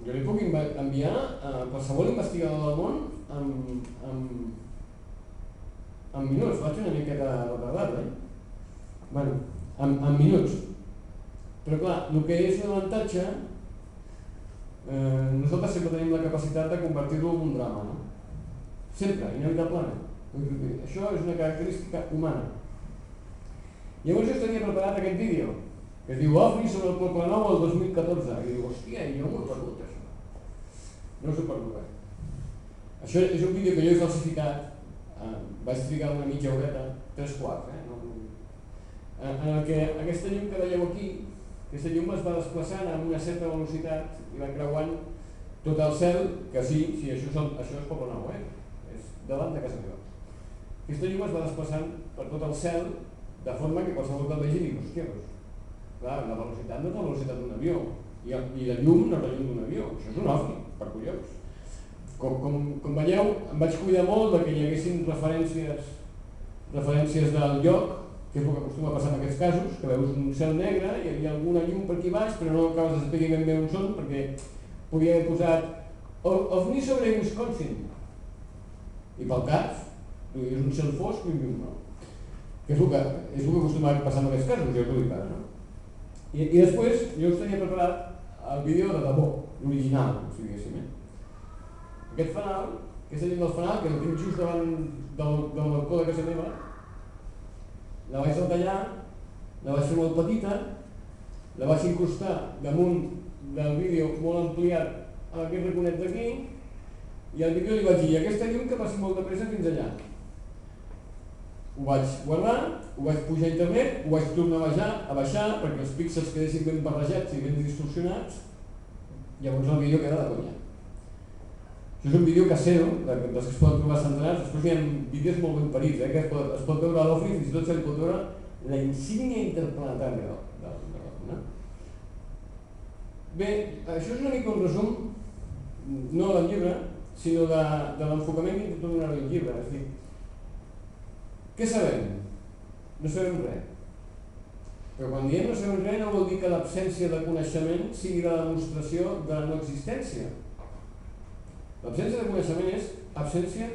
Speaker 2: jo li puc enviar a qualsevol investigador del món en minuts. Vaig una miqueta retardat, Bueno, en minuts. Però clar, el que és un avantatge, nosaltres sempre tenim la capacitat de convertir-lo en un drama, no? Sempre, inevitablement. Això és una característica humana. Llavors jo us tenia preparat aquest vídeo, que es diu OVNI sobre el Poble Nou el 2014. I diu, hòstia, jo m'ho he perdut, això. No us ho perdo, Això és un vídeo que jo he falsificat, vaig trigar una mitja horeta, 3 quarts, en el que aquesta llum que veieu aquí, aquesta llum es va desplaçant amb una certa velocitat i va creuant tot el cel, que sí, això és Poble Nou, és davant de casa meva. Aquesta llum es va desplaçant per tot el cel de forma que qualsevol que el vegi digui, hòstia, clar, la velocitat no és la velocitat d'un avió i la llum no és la llum d'un avió, això és un OVNI, per collons. Com veieu, em vaig cuidar molt que hi haguessin referències del lloc, que és el que acostuma a passar en aquests casos, que veus un cel negre, hi havia alguna llum per aquí baix, però no acabes de saber ben bé on són, perquè podia haver posat OVNI sobre Wisconsin. I pel cas, és un cel fosc i un llum, no? Que és el que acostuma a passar en aquests casos, jo t'ho dic ara, no? I després, jo us tenia preparat el vídeo de debò, l'original, si diguéssim, Aquest fanal, aquesta llum del fanal, que el tinc just davant del balcó de casa meva, la vaig retallar, la vaig fer molt petita, la vaig incrustar damunt del vídeo molt ampliat a aquest raconet d'aquí, i al vídeo li vaig dir, aquesta llum que passi molt de pressa fins allà. Ho vaig guardar, ho vaig pujar a internet, ho vaig tornar a baixar perquè els píxels quedessin ben barrejats i ben distorsionats, llavors el vídeo queda de conya. Això és un vídeo casero, dels que es poden trobar centenars, després hi ha vídeos molt ben parits, que es pot veure a l'OVNI, fins i tot se li pot veure la insígnia interplanetària de la vacuna. Bé, això és una mica un resum, no del llibre, sinó de l'enfocament que intento donar al llibre. És a dir, què sabem? No sabem res. Però quan diem no sabem res no vol dir que l'absència de coneixement sigui la demostració de la no existència. L'absència de coneixement és absència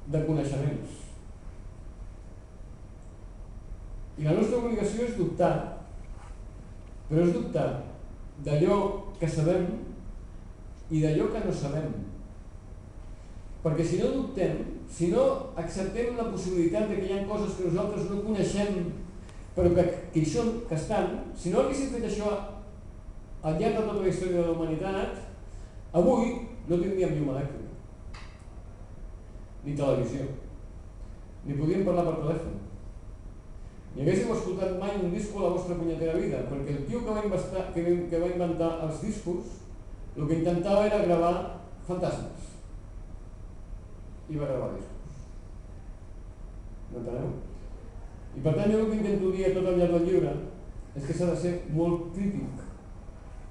Speaker 2: de coneixements. I la nostra obligació és dubtar, però és dubtar d'allò que sabem i d'allò que no sabem. Perquè si no dubtem, si no acceptem la possibilitat de que hi ha coses que nosaltres no coneixem, però que hi són, que estan, si no haguéssim fet això al llarg de tota la història de la humanitat, avui no tindríem llum elèctrica, ni televisió, ni podíem parlar per telèfon, ni haguéssiu escoltat mai un disco a la vostra punyetera vida, perquè el tio que va inventar els discos el que intentava era gravar fantasmes i va gravar discos. M'enteneu? I per tant jo el que intento dir a tot al llarg del llibre és que s'ha de ser molt crític,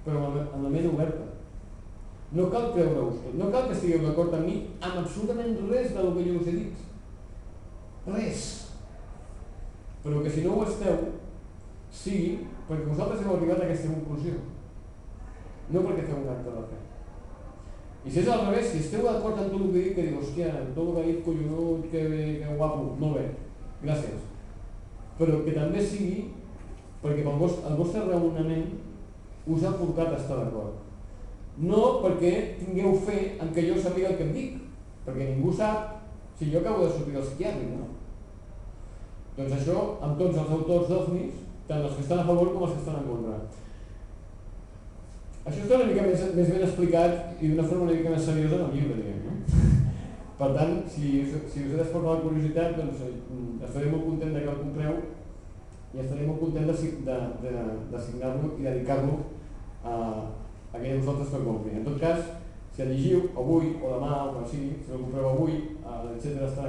Speaker 2: però amb la ment oberta. No cal creure-us tot, no cal que estigueu d'acord amb mi amb absolutament res del que jo us he dit. Res. Però que si no ho esteu, sigui perquè vosaltres heu arribat a aquesta conclusió, no perquè feu un acte de fe. I si és al revés, si esteu d'acord amb tot el que dic, que dic, hòstia, tot el que ha dit collonut, que guapo, molt bé, gràcies. Però que també sigui perquè el vostre raonament us ha portat a estar d'acord. No perquè tingueu fe en que jo sàpiga el que em dic, perquè ningú sap si jo acabo de sortir del psiquiàtric, no? Doncs això amb tots els autors d'OVNIs, tant els que estan a favor com els que estan en contra. Això està una mica més ben explicat i d'una forma una mica més seriosa en el llibre, diguem, no? Per tant, si us he despertat la curiositat, doncs estaré molt content que el compreu i estaré molt content de signar-lo i dedicar-lo a aquells de vosaltres que el comprin. En tot cas, si el llegiu avui o demà o quan sigui, si el compreu avui, l'Etcètera estarà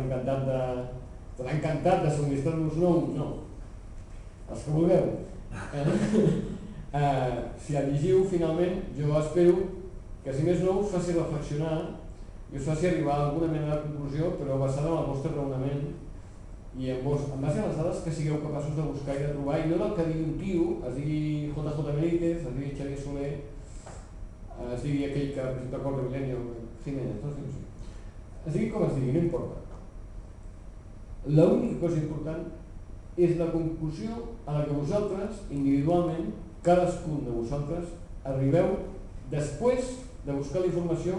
Speaker 2: encantat de subministrar-nos nous, no, els que vulgueu. Si el llegiu finalment, jo espero que si més no us faci reflexionar i us faci arribar a alguna mena de conclusió, però basada en el vostre raonament i en base a les dades que sigueu capaços de buscar i de trobar, i no del que digui un tio, es digui JJ Benítez, es digui Xavier Soler, es digui aquell que presenta el Corte Milenio, Jiménez, no sé. Es digui com es digui, no importa. L'única cosa important és la conclusió a la que vosaltres, individualment, cadascun de vosaltres, arribeu després de buscar la informació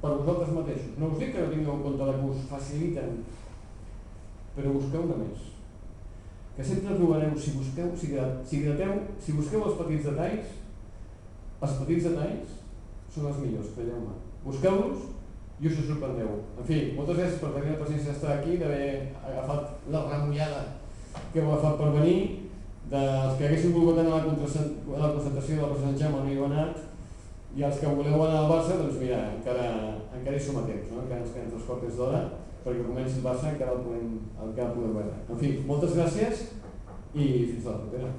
Speaker 2: per vosaltres mateixos. No us dic que no tingueu en compte la que us faciliten, però busqueu una més. Que sempre trobareu, si busqueu els petits detalls són els millors, creieu-me. Busqueu-los i us sorprendeu. En fi, moltes gràcies per tenir la paciència d'estar aquí, d'haver agafat la remullada que heu agafat per venir, dels que haguessin volgut anar a la concentració de la plaça Sant Jaume no hi heu anat, i els que voleu anar al Barça, doncs mira, encara hi som a temps, no? Encara ens queden 3 quarts d'hora perquè comenci el Barça, encara el podem veure. En fi, moltes gràcies i fins a la propera.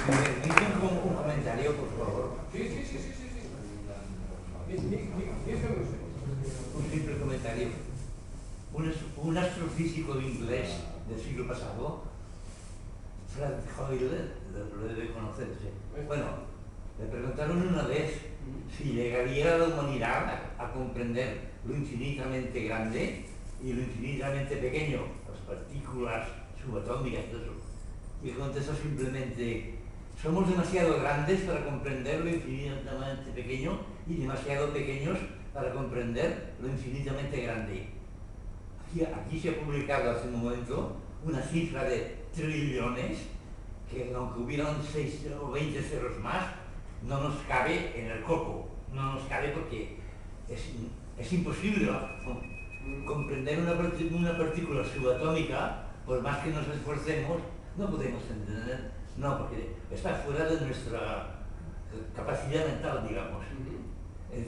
Speaker 4: Un comentario, por favor.
Speaker 2: Sí.
Speaker 4: Un simple comentario. Un astrofísico inglés del siglo pasado, Fred Hoyle, lo debe conocerse. Bueno, le preguntaron una vez si llegaría la humanidad a comprender lo infinitamente grande y lo infinitamente pequeño, las partículas subatómicas, todo eso. Y contestó simplemente: somos demasiado grandes para comprender lo infinitamente pequeño y demasiado pequeños para comprender lo infinitamente grande. Aquí se ha publicado hace un momento una cifra de trillones que, aunque hubieran 6 o 20 ceros más, no nos cabe en el coco. No nos cabe porque es imposible comprender una partícula subatómica. Por más que nos esforcemos, no podemos entender. No, porque está fuera de nuestra capacidad mental, digamos. En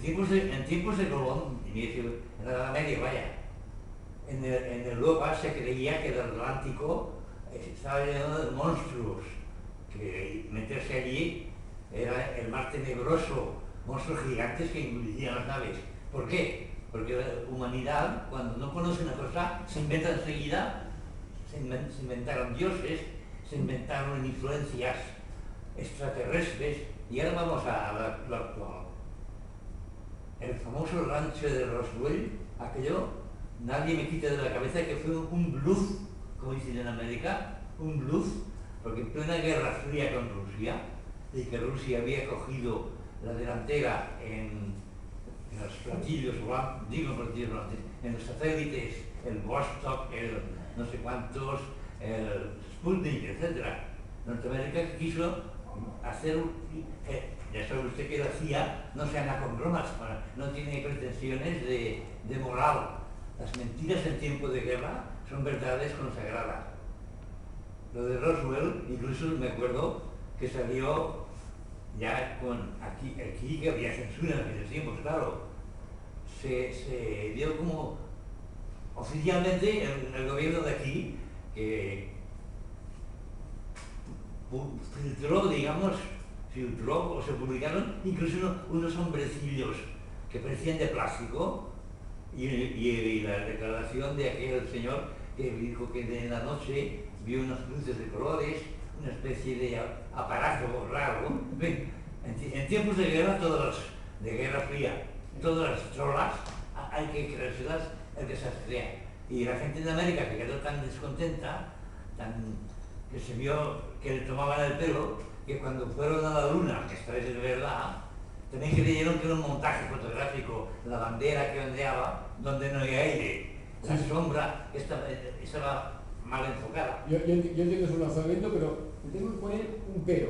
Speaker 4: tiempos de Colón, en la Edad Media, vaya, en Europa se creía que el Atlántico estaba lleno de monstruos, que meterse allí era el mar tenebroso, monstruos gigantes que engullirían las naves. ¿Por qué? Porque la humanidad, cuando no conoce una cosa, se inventa enseguida, se inventaron dioses, se inventaron influencias extraterrestres, y ahora vamos a lo actual. El famoso rancho de Roswell, aquello, nadie me quita de la cabeza que fue un bluff, como dicen en América, un bluff, porque en plena guerra fría con Rusia, y que Rusia había cogido la delantera en los platillos, en los satélites, el Vostok, el no sé cuántos, el Sputnik, etc. Norteamérica quiso hacer, ya sabe usted que la CIA no se anda con bromas, no tiene pretensiones de moral. Las mentiras en tiempo de guerra son verdades consagradas. Lo de Roswell, incluso me acuerdo que salió ya con aquí que había censura en aquellos tiempos, claro. Se dio como oficialmente en el gobierno de aquí que filtró o se publicaron incluso unos hombrecillos que parecían de plástico y la declaración de aquel señor que dijo que en la noche vio unas luces de colores, una especie de aparato raro. En tiempos de guerra, de Guerra Fría, todas las trolas hay que creérselas el que se las crea. Y la gente de América que quedó tan descontenta, que se vio que le tomaban el pelo, que cuando fueron a la luna, que esta vez es de verdad, también creyeron que era un montaje fotográfico, la bandera que ondeaba, donde no hay aire, la sombra estaba mal enfocada.
Speaker 2: Yo entiendo su razonamiento, pero me tengo que poner un pero,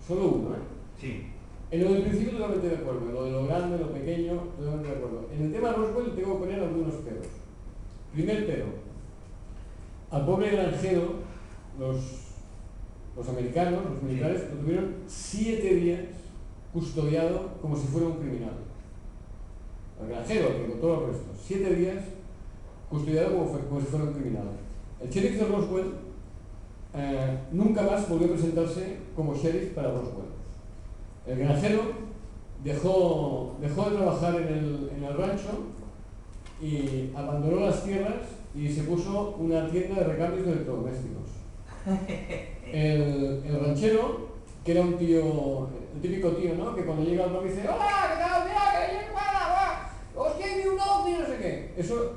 Speaker 2: solo uno, ¿eh?
Speaker 4: Sí.
Speaker 2: En lo del principio totalmente de acuerdo, en lo de lo grande, lo pequeño, totalmente de acuerdo. En el tema Roswell tengo que poner algunos peros. Primer pero, al pobre granjero, los americanos, los militares, lo tuvieron 7 días custodiado como si fuera un criminal. Al granjero, que con todos los restos, 7 días custodiado como si fuera un criminal. El sheriff de Roswell nunca más volvió a presentarse como sheriff para Roswell. El granjero dejó de trabajar en el rancho y abandonó las tierras y se puso una tienda de recambios de electrodomésticos. El ranchero, que era un tío, el típico tío, ¿no? Que cuando llega al pueblo dice: ¡Hola! ¿Qué tal? ¡Mira! ¡Que viene para! ¡Os que vi un ovni! No sé qué. Eso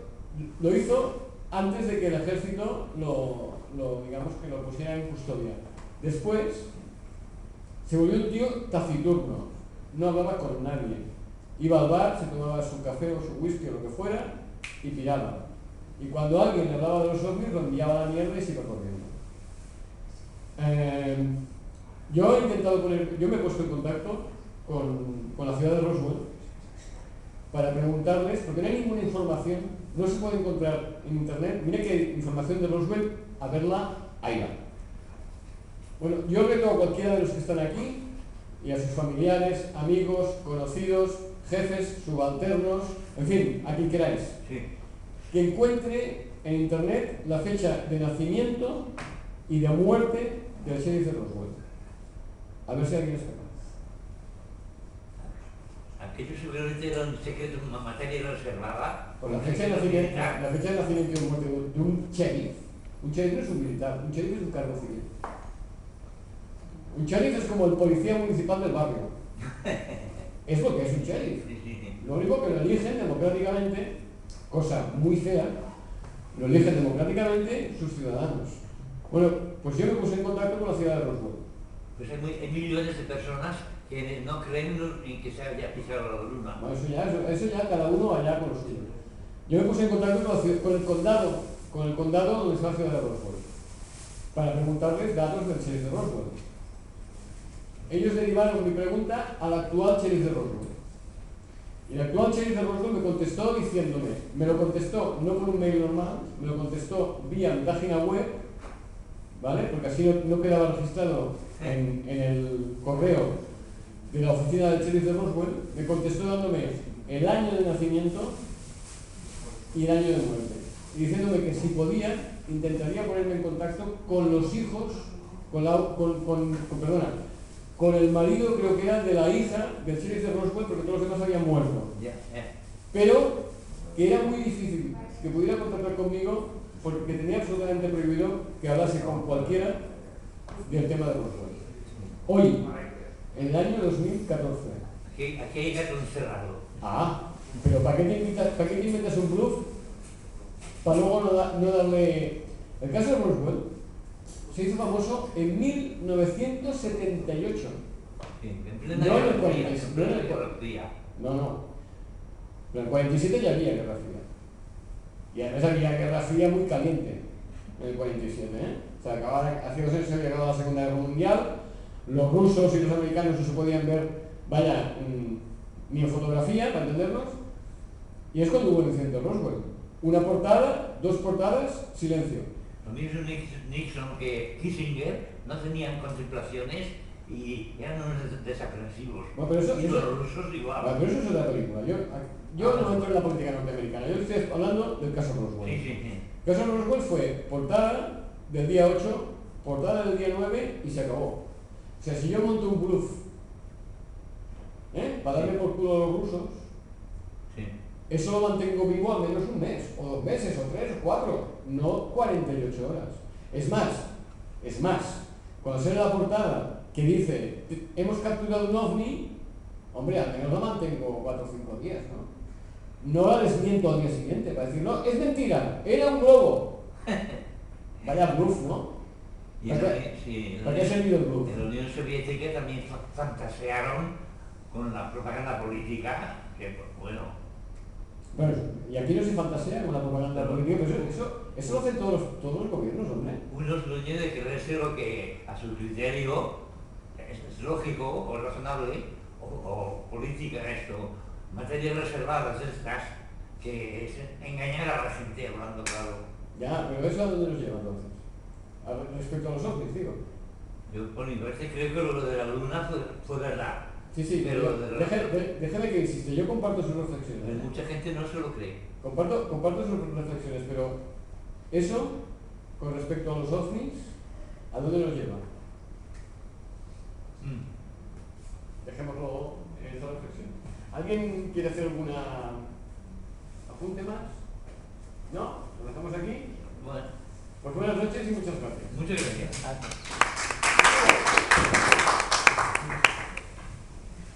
Speaker 2: lo hizo antes de que el ejército digamos que lo pusiera en custodia. Después se volvió un tío taciturno, no hablaba con nadie. Iba al bar, se tomaba su café o su whisky o lo que fuera y piraba. Y cuando alguien le hablaba de los ovnis, lo enviaba a la mierda y se iba corriendo. Yo me he puesto en contacto con la ciudad de Roswell para preguntarles, porque no hay ninguna información, no se puede encontrar en internet. Mira que hay información de Roswell, a verla, ahí va. Bueno, yo reto a cualquiera de los que están aquí y a sus familiares, amigos, conocidos, jefes, subalternos, en fin, a quien queráis,
Speaker 4: Sí.
Speaker 2: que encuentre en internet la fecha de nacimiento y de muerte del sheriff de Roswell. A ver si alguien es capaz.
Speaker 4: Aquello seguramente era un secreto, una materia reservada.
Speaker 2: Con la fecha de nacimiento y de muerte de un sheriff. Un sheriff no es un militar, un sheriff es un cargo civil. Un sheriff es como el policía municipal del barrio. Es lo que es un sheriff. Lo único que lo eligen democráticamente, cosa muy fea, lo eligen democráticamente sus ciudadanos. Bueno, pues yo me puse en contacto con la ciudad de Roswell.
Speaker 4: Pues hay millones de personas que no creen en que se haya pisado la luna.
Speaker 2: Bueno, eso ya cada uno allá con lo suyo. Yo me puse en contacto con el condado donde está la ciudad de Roswell, para preguntarles datos del sheriff de Roswell. Ellos derivaron mi pregunta al actual sheriff de Roswell. Y el actual sheriff de Roswell me contestó diciéndome, me lo contestó no por un mail normal, me lo contestó vía mi página web, ¿vale? Porque así no quedaba registrado en el correo de la oficina del sheriff de Roswell. Me contestó dándome el año de nacimiento y el año de muerte, y diciéndome que si podía, intentaría ponerme en contacto con los hijos, con el marido, creo que era de la hija del sheriff de Roswell, porque todos los demás habían muerto. Pero que era muy difícil que pudiera contactar conmigo, porque tenía absolutamente prohibido que hablase con cualquiera del tema de Roswell. Hoy, en el año 2014.
Speaker 4: Aquí hay gato encerrado.
Speaker 2: Pero ¿para qué te inventas un bluff? Para luego no darle... El caso de Roswell se hizo famoso en 1978.
Speaker 4: Sí, en
Speaker 2: No en el 47.
Speaker 4: Fría.
Speaker 2: No. En el 47 ya había Guerra Fría. Y además había Guerra Fría muy caliente en el 47, ¿eh? O sea, hace 2 años se había acabado la Segunda Guerra Mundial, los rusos y los americanos no se podían ver, ni en fotografía, para entendernos, y es cuando hubo el incidente de Roswell. Una portada, 2 portadas, silencio.
Speaker 4: Lo mismo Nixon que Kissinger no tenían contemplaciones y eran unos desaprensivos. Y los rusos igual.
Speaker 2: Pero eso es otra película. Yo no entro en la política norteamericana, yo estoy hablando del caso Roswell.
Speaker 4: Sí.
Speaker 2: El caso Roswell fue portada del día 8, portada del día 9 y se acabó. O sea, si yo monto un bluff para darle por culo a los rusos, eso lo mantengo vivo al menos un mes, o 2 meses, o 3, o 4, no 48 horas. Es más, cuando sale la portada que dice, hemos capturado un ovni, hombre, al menos lo mantengo 4 o 5 días, ¿no? No la desmiento al día siguiente para decir, no, es mentira, era un globo. Vaya bluff, ¿no?
Speaker 4: Y
Speaker 2: ¿Para qué ha servido el bluff?
Speaker 4: en la Unión Soviética también fantasearon con la propaganda política, que bueno.
Speaker 2: Bueno, y aquí no se fantasea con la propaganda política, pero eso lo hacen todos los gobiernos, hombre.
Speaker 4: Unos dueños de creerse lo que a su criterio es lógico o razonable, o política esto, materias reservadas estas, que es engañar a la gente hablando claro.
Speaker 2: Ya, pero ¿eso a dónde nos lleva entonces? Respecto a los ovnis, digo.
Speaker 4: Yo por mi parte creo que lo de la luna fue verdad.
Speaker 2: Sí,
Speaker 4: pero
Speaker 2: déjeme que insiste, yo comparto sus
Speaker 4: pero
Speaker 2: reflexiones.
Speaker 4: mucha gente no se lo cree.
Speaker 2: Comparto sus reflexiones, pero eso, con respecto a los ovnis, ¿a dónde nos lleva? Dejémoslo en esa reflexión. ¿Alguien quiere hacer alguna apunte más? ¿No? ¿Lo dejamos aquí?
Speaker 4: Bueno,
Speaker 2: Pues buenas noches y muchas gracias.
Speaker 4: muchas gracias.